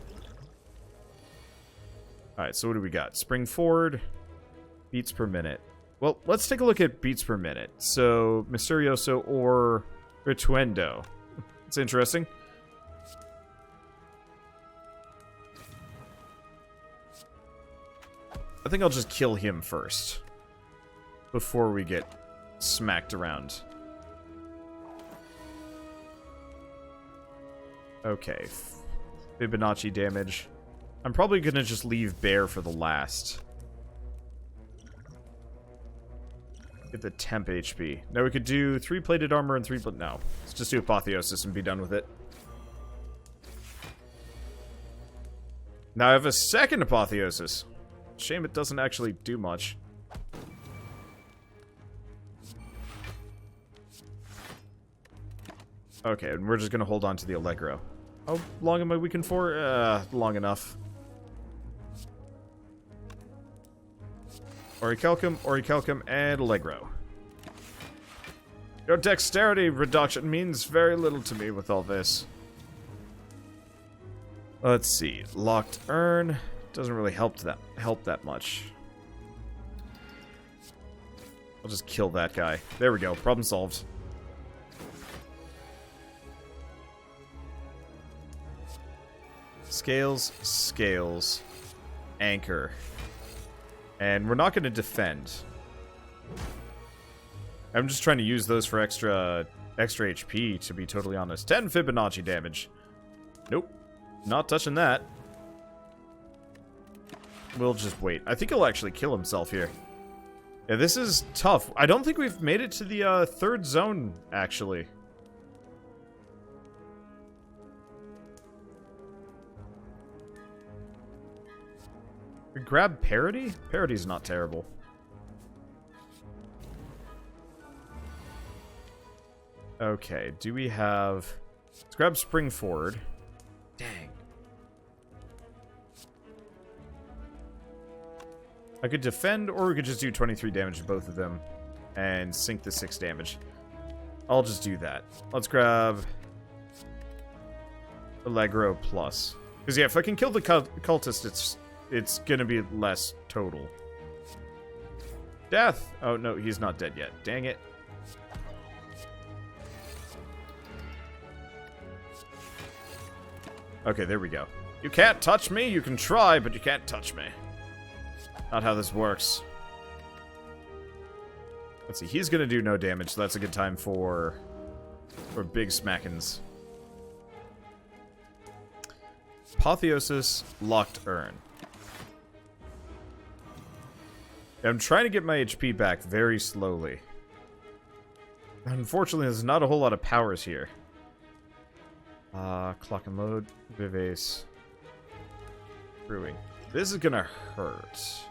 Alright, so what do we got? Spring Forward. Beats per minute. Well, let's take a look at beats per minute. So, Mysterioso or Rituendo. It's interesting. I think I'll just kill him first. Before we get smacked around. Okay. Fibonacci damage. I'm probably gonna just leave Bear for the last. Get the temp HP. Now we could do 3 plated armor and 3 no. Let's just do apotheosis and be done with it. Now I have a second apotheosis. Shame it doesn't actually do much. Okay, and we're just gonna hold on to the Allegro. How long am I weakened for? Long enough. Orichalcum, and Allegro. Your dexterity reduction means very little to me with all this. Let's see. Locked urn doesn't really help that much. I'll just kill that guy. There we go. Problem solved. Scales, anchor. And we're not going to defend. I'm just trying to use those for extra HP, to be totally honest. 10 Fibonacci damage. Nope. Not touching that. We'll just wait. I think he'll actually kill himself here. Yeah, this is tough. I don't think we've made it to the third zone, actually. Grab parody? Parody's not terrible. Okay, do we have... Let's grab spring forward. Dang. I could defend, or we could just do 23 damage to both of them and sink the 6 damage. I'll just do that. Let's grab Allegro plus. Because yeah, if I can kill the cultist, it's gonna be less total. Death! Oh, no, he's not dead yet. Dang it. Okay, there we go. You can't touch me. You can try, but you can't touch me. Not how this works. Let's see. He's gonna do no damage, so that's a good time for big smackins. Apotheosis, locked urn. I'm trying to get my HP back very slowly. Unfortunately, there's not a whole lot of powers here. Clock and load, Vivace, brewing. This is gonna hurt.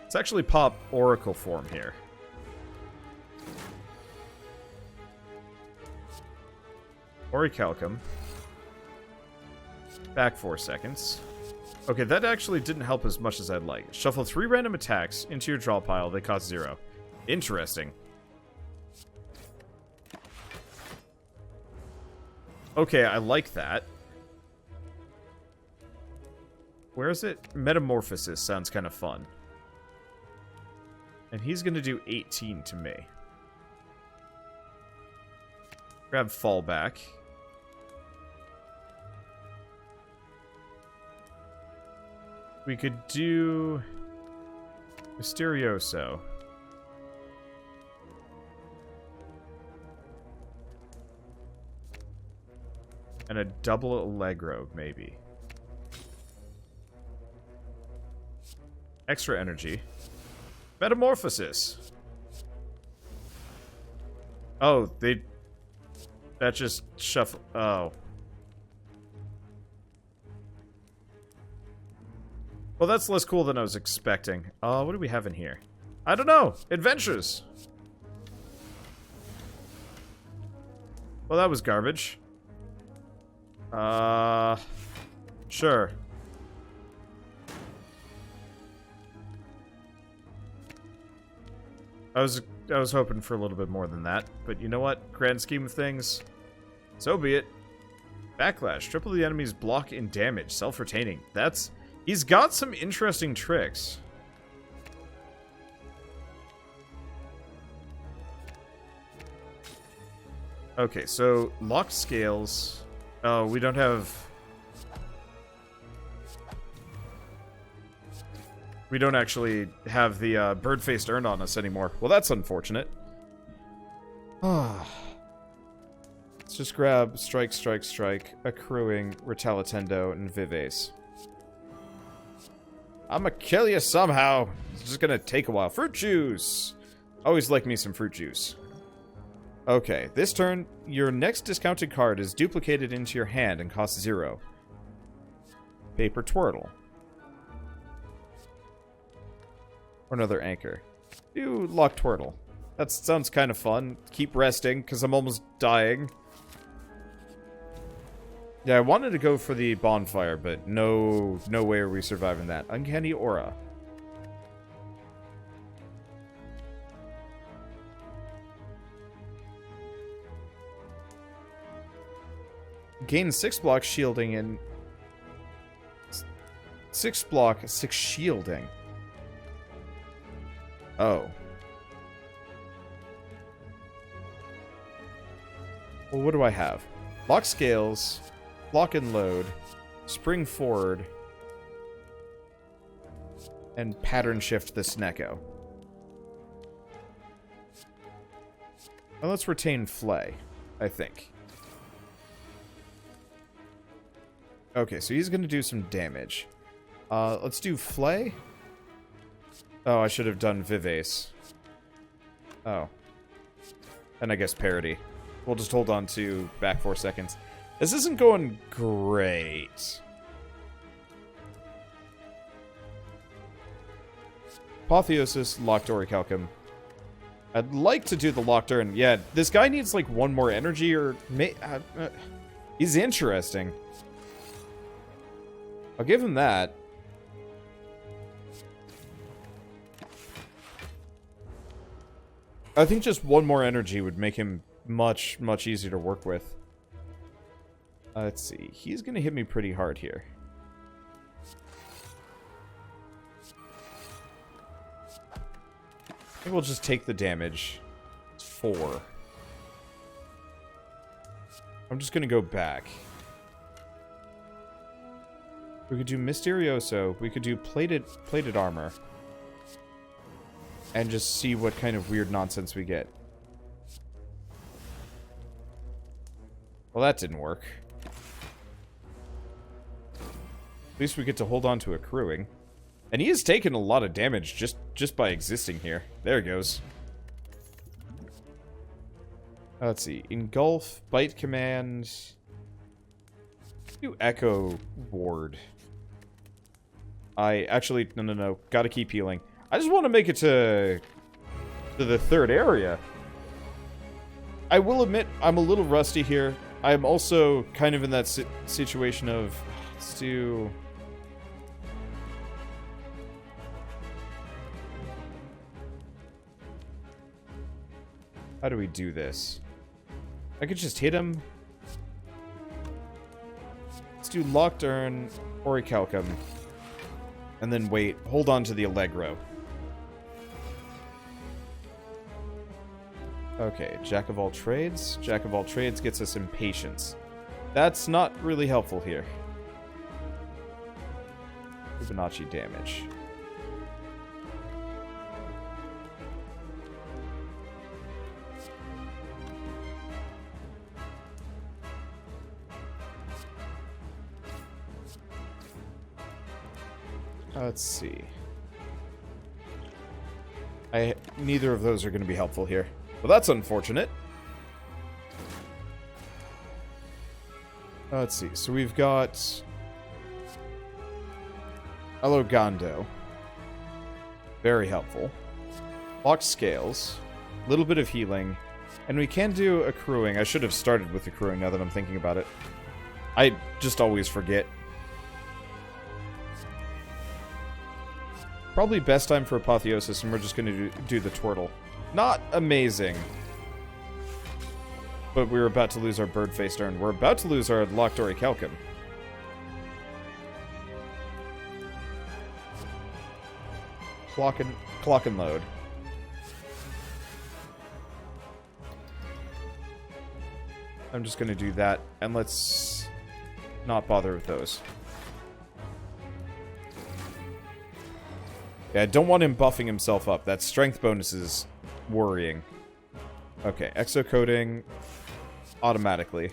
Let's actually pop Oracle form here. Orichalcum. Back 4 seconds. Okay, that actually didn't help as much as I'd like. Shuffle 3 random attacks into your draw pile. They cost 0. Interesting. Okay, I like that. Where is it? Metamorphosis sounds kind of fun. And he's going to do 18 to me. Grab fallback. We could do Mysterioso. And a double Allegro, maybe. Extra energy. Metamorphosis. Oh, that just shuffle. Oh. Well, that's less cool than I was expecting. What do we have in here? I don't know. Adventures. Well, that was garbage. Sure. I was hoping for a little bit more than that, but you know what? Grand scheme of things, so be it. Backlash. Triple the enemy's block and damage. Self-retaining. He's got some interesting tricks. Okay, so locked scales. Oh, we don't have... We don't actually have the bird-faced urn on us anymore. Well, that's unfortunate. Let's just grab Strike, Strike, Strike, Accruing, Retalitendo, and Vivace. I'ma kill you somehow. It's just gonna take a while. Fruit juice! Always like me some fruit juice. Okay, this turn, your next discounted card is duplicated into your hand and costs 0. Paper Twirtle. Or another anchor. Do Lock Twirtle. That sounds kind of fun. Keep resting, because I'm almost dying. Yeah, I wanted to go for the Bonfire, but no way are we surviving that. Uncanny Aura. Gain 6 block shielding and... 6 block, 6 shielding. Oh. Well, what do I have? Lock Scales, Lock and Load, Spring Forward, and Pattern Shift the Snecko. Well, let's retain Flay, I think. Okay, so he's going to do some damage. Let's do Flay. Oh, I should have done Vivace. Oh. And I guess Parody. We'll just hold on to back 4 seconds. This isn't going great. Apotheosis, Locked Orichalcum. I'd like to do the Locked Urn. Yeah, this guy needs like 1 more energy or... he's interesting. I'll give him that. I think just 1 more energy would make him much easier to work with. Let's see. He's going to hit me pretty hard here. I think we'll just take the damage. It's 4. I'm just going to go back. We could do Mysterioso. We could do plated armor. And just see what kind of weird nonsense we get. Well, that didn't work. At least we get to hold on to accruing. And he has taken a lot of damage just by existing here. There he goes. Let's see. Engulf, Bite Command. Do Echo Ward. Actually, no. Gotta keep healing. I just want to make it to the 3rd area. I will admit, I'm a little rusty here. I'm also kind of in that situation of... Let's do... How do we do this? I could just hit him. Let's do Locked Urn, Orichalcum. And then wait. Hold on to the Allegro. Okay, Jack of all trades. Jack of all trades gets us Impatience. That's not really helpful here. Fibonacci damage. Let's see. Neither of those are going to be helpful here. Well, that's unfortunate. Let's see. So we've got Elogando. Very helpful. Locked Scales. A little bit of healing. And we can do accruing. I should have started with accruing now that I'm thinking about it. I just always forget. Probably best time for Apotheosis, and we're just going to do the Twirtle. Not amazing. But we're about to lose our Bird-Faced Urn. We're about to lose our Locked Orichalcum. Clock and load. I'm just going to do that, and let's not bother with those. Yeah, I don't want him buffing himself up. That strength bonus is worrying. Okay, exocoding automatically.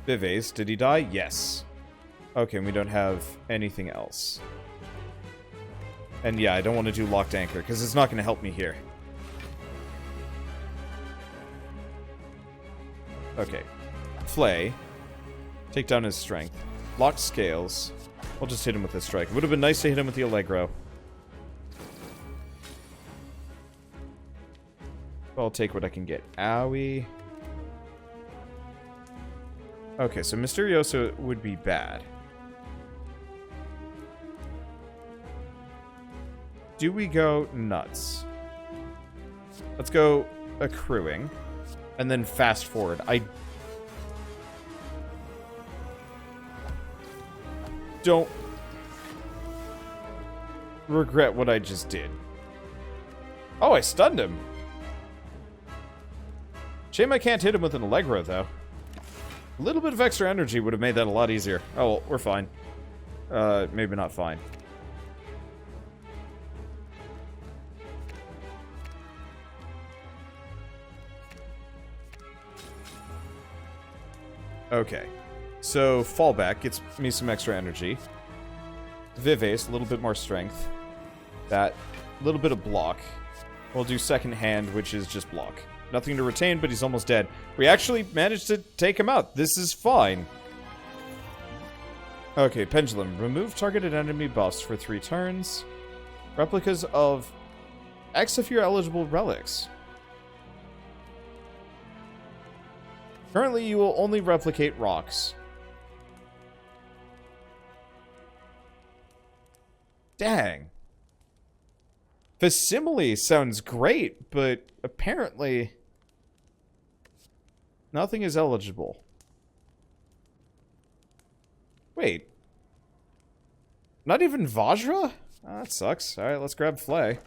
Vivace, did he die? Yes. Okay, we don't have anything else. And yeah, I don't want to do locked anchor, because it's not going to help me here. Okay. Flay. Take down his strength. Locked scales. I'll just hit him with a strike. It would have been nice to hit him with the Allegro. I'll take what I can get. Owie. Okay, so Mysterioso would be bad. Do we go nuts? Let's go accruing. And then fast forward. I don't regret what I just did. Oh, I stunned him. Shame I can't hit him with an Allegro, though. A little bit of extra energy would have made that a lot easier. Oh, well, we're fine. Maybe not fine. Okay. So, fallback gets me some extra energy. Vivace, a little bit more strength. That, a little bit of block. We'll do second hand, which is just block. Nothing to retain, but he's almost dead. We actually managed to take him out. This is fine. Okay, Pendulum. Remove targeted enemy buffs for 3 turns. Replicas of X of your eligible relics. Currently, you will only replicate rocks. Dang. Facsimile sounds great, but apparently nothing is eligible. Wait. Not even Vajra? Oh, that sucks. Alright, let's grab Flay.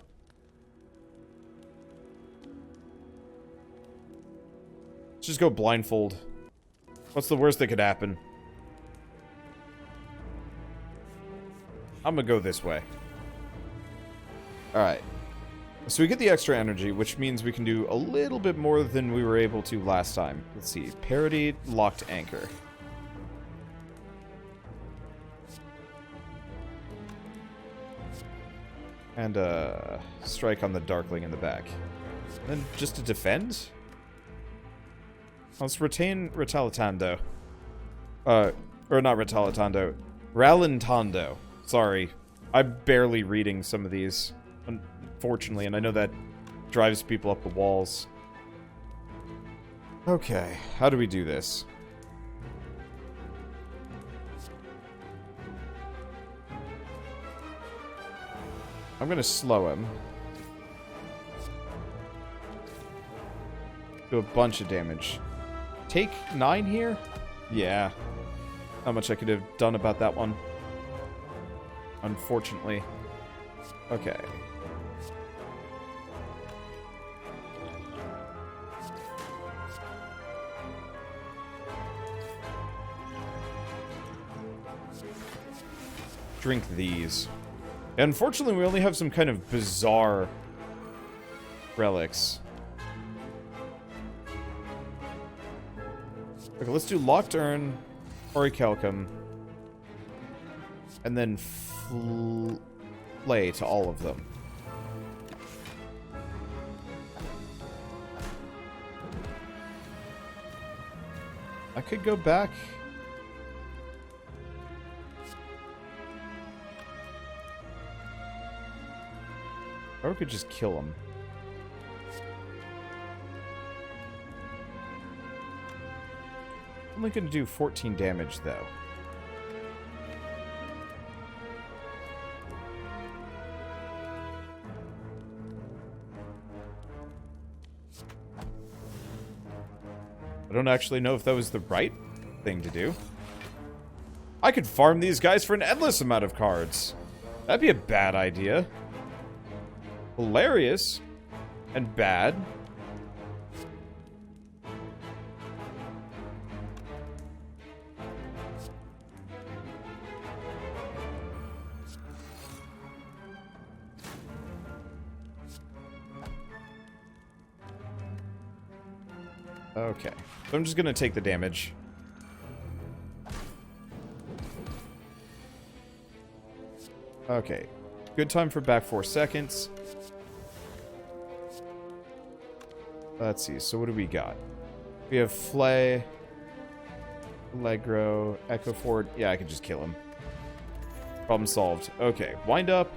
Let's just go blindfold. What's the worst that could happen? I'm gonna go this way. Alright. So we get the extra energy, which means we can do a little bit more than we were able to last time. Let's see. Parody, locked anchor. And, strike on the Darkling in the back. And then just to defend? Let's retain Retalitando. Or not Retalitando. Ralentando. Sorry. I'm barely reading some of these, unfortunately, and I know that drives people up the walls. Okay, how do we do this? I'm gonna slow him. Do a bunch of damage. Take 9 here? Yeah. How much I could have done about that one. Unfortunately. Okay. Drink these. Unfortunately, we only have some kind of bizarre relics. Okay, let's do Locked Urn, Orichalcum, and then Flay to all of them. I could go back. Or we could just kill him. I'm only going to do 14 damage, though. I don't actually know if that was the right thing to do. I could farm these guys for an endless amount of cards. That'd be a bad idea. Hilarious. And bad. Okay. So I'm just gonna take the damage. Okay. Good time for back 4 seconds. Let's see. So what do we got? We have Flay, Allegro, Echo Ford. Yeah, I can just kill him. Problem solved. Okay, wind up.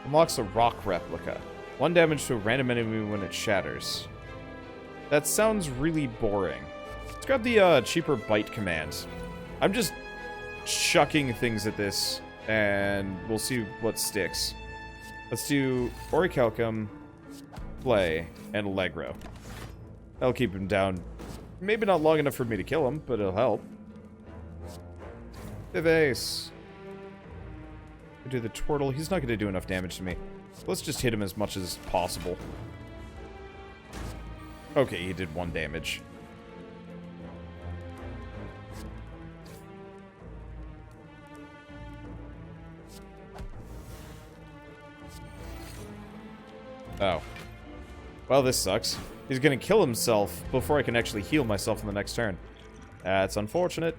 Unlocks a rock replica. 1 damage to a random enemy when it shatters. That sounds really boring. Let's grab the cheaper bite command. I'm just chucking things at this, and we'll see what sticks. Let's do Orichalcum, Flay, and Allegro. That'll keep him down. Maybe not long enough for me to kill him, but it'll help. Vivace. Do the Twirtle. He's not going to do enough damage to me. Let's just hit him as much as possible. Okay, he did 1 damage. Oh. Well, this sucks. He's gonna kill himself before I can actually heal myself in the next turn. That's unfortunate.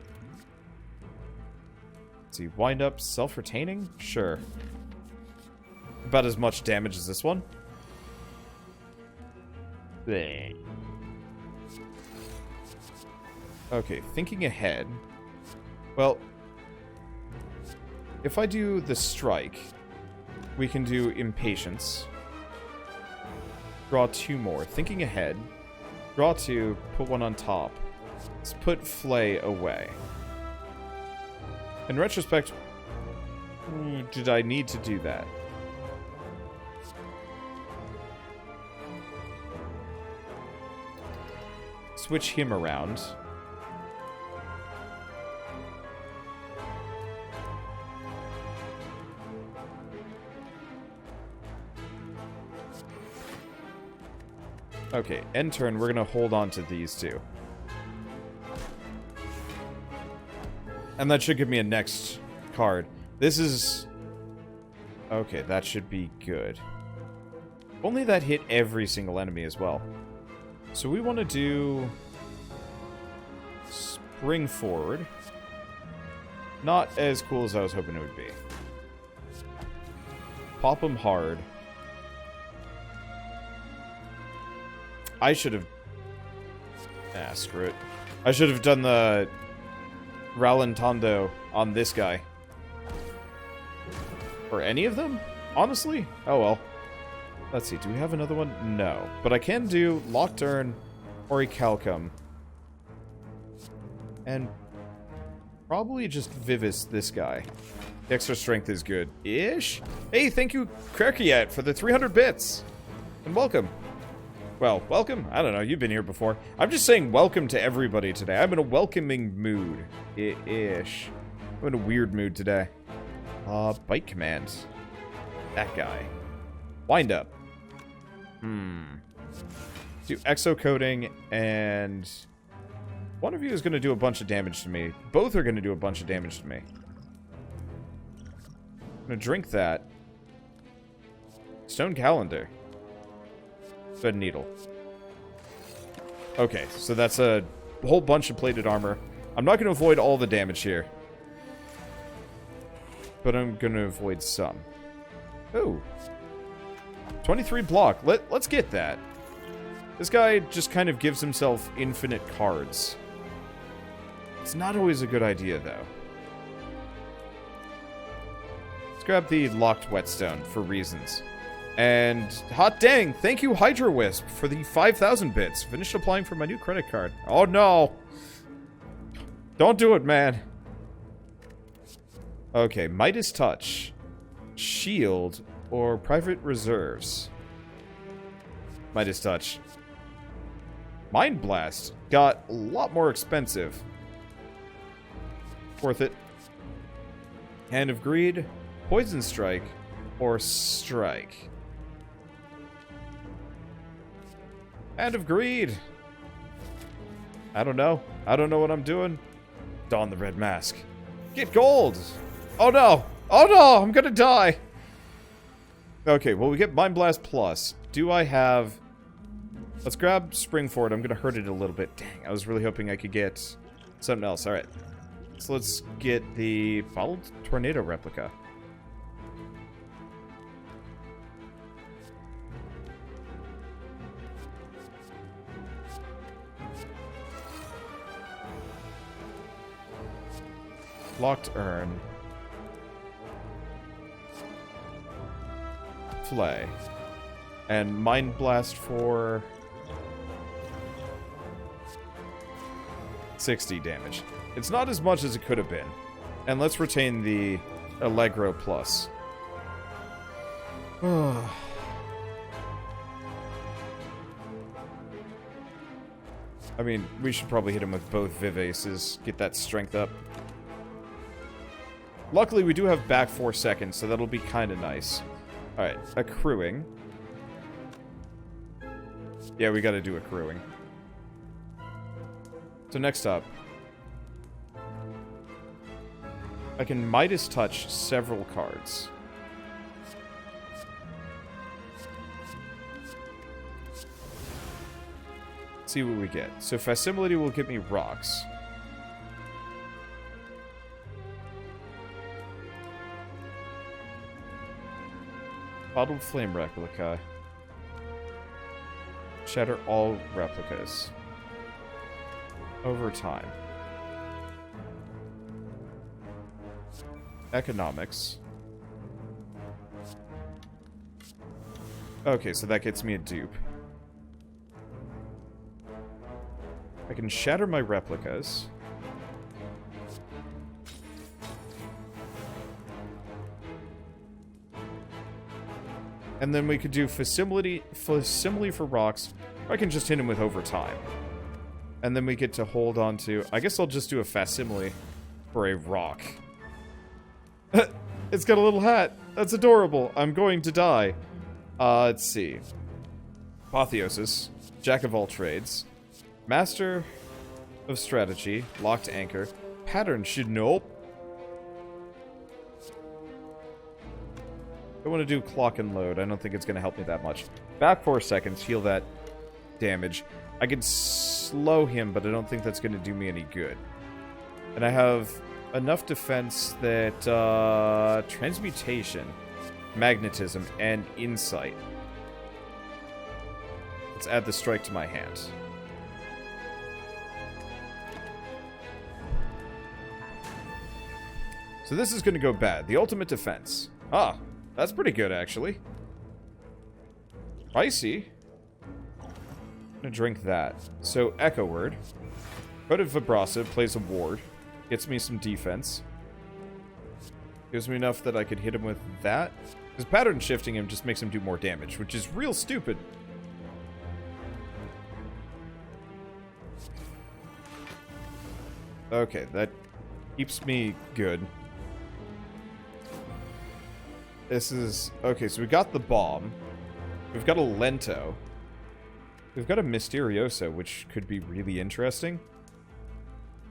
Let's see, wind up, self-retaining? Sure. About as much damage as this one. Bleh. Okay, thinking ahead. Well, if I do the strike, we can do impatience. Draw 2 more. Thinking ahead. Draw 2, put 1 on top. Let's put Flay away. In retrospect, did I need to do that? Switch him around. Okay, end turn, we're gonna hold on to these 2. And that should give me a next card. This is... Okay, that should be good. Only that hit every single enemy as well. So we want to do... Spring Forward. Not as cool as I was hoping it would be. Pop him hard. I should have... Ah, screw it. I should have done the Ralentando on this guy. Or any of them? Honestly? Oh well. Let's see, do we have another one? No. But I can do Lockturn, Orichalcum. And probably just Vivis this guy. The extra strength is good. Ish? Hey, thank you, Krakiat, for the 300 bits. And welcome. Well, welcome? I don't know, you've been here before. I'm just saying welcome to everybody today. I'm in a welcoming mood. Ish. I'm in a weird mood today. Bite command. That guy. Wind up. Do exocoding, and one of you is going to do a bunch of damage to me. Both are going to do a bunch of damage to me. I'm going to drink that. Stone Calendar. Thread Needle. Okay, so that's a whole bunch of plated armor. I'm not going to avoid all the damage here. But I'm going to avoid some. Ooh. 23 block. Let's get that. This guy just kind of gives himself infinite cards. It's not always a good idea, though. Let's grab the locked whetstone for reasons. And, hot dang, thank you, Hydra Wisp, for the 5,000 bits. Finished applying for my new credit card. Oh, no. Don't do it, man. Okay, Midas Touch, Shield, or Private Reserves. Midas Touch. Mind Blast got a lot more expensive. Worth it. Hand of Greed, Poison Strike, or Strike. Hand of Greed. I don't know. I don't know what I'm doing. Don the Red Mask. Get gold! Oh no! Oh no! I'm gonna die! Okay, well we get Mind Blast Plus. Do I have... Let's grab Spring Forward. I'm gonna hurt it a little bit. Dang, I was really hoping I could get something else. Alright. So let's get the bottled tornado replica. Locked urn. Flay. And Mind Blast for 60 damage. It's not as much as it could have been. And let's retain the Allegro Plus. I mean, we should probably hit him with both Vivaces, get that strength up. Luckily, we do have back 4 seconds, so that'll be kind of nice. Alright, accruing. Yeah, we gotta do accruing. So next up, I can Midas touch several cards. Let's see what we get. So Facsimility will give me rocks. Bottled Flame Replica. Shatter all replicas. Over time. Economics. Okay, so that gets me a dupe. I can shatter my replicas. And then we could do facsimile for rocks. Or I can just hit him with overtime. And then we get to hold on to... I guess I'll just do a facsimile for a rock. It's got a little hat. That's adorable. I'm going to die. Let's see. Apotheosis. Jack of all trades. Master of strategy. Locked anchor. Pattern should... Nope. I want to do clock and load. I don't think it's going to help me that much. Back 4 seconds. Heal that damage. I can slow him, but I don't think that's going to do me any good. And I have enough defense that transmutation, magnetism, and insight. Let's add the strike to my hand. So this is going to go bad. The ultimate defense. Ah, that's pretty good, actually. Icy. I'm gonna drink that. So, Echo Word. Code of Vibrasive plays a ward. Gets me some defense. Gives me enough that I could hit him with that. Because pattern shifting him just makes him do more damage, which is real stupid. Okay, that keeps me good. This is... Okay, so we got the bomb. We've got a Lento. We've got a Mysterioso, which could be really interesting.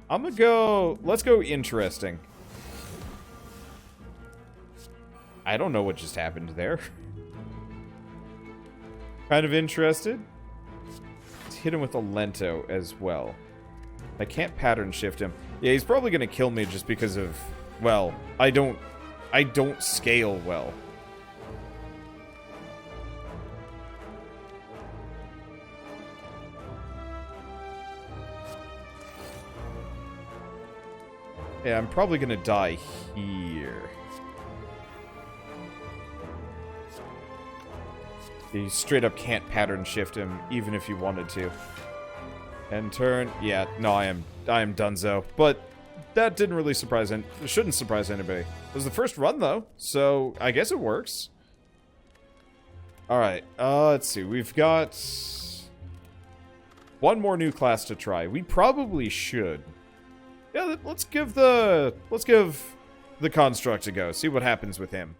I'm gonna go... Let's go interesting. I don't know what just happened there. Kind of interested. Let's hit him with a Lento as well. I can't pattern shift him. Yeah, he's probably gonna kill me just because of... Well, I don't scale well. Yeah, I'm probably gonna die here. You straight up can't pattern shift him, even if you wanted to. End turn. Yeah, no, I am donezo. But that didn't really surprise it shouldn't surprise anybody. It was the first run though, so I guess it works. Alright, let's see. We've got one more new class to try. We probably should. Yeah, let's give the construct a go. See what happens with him.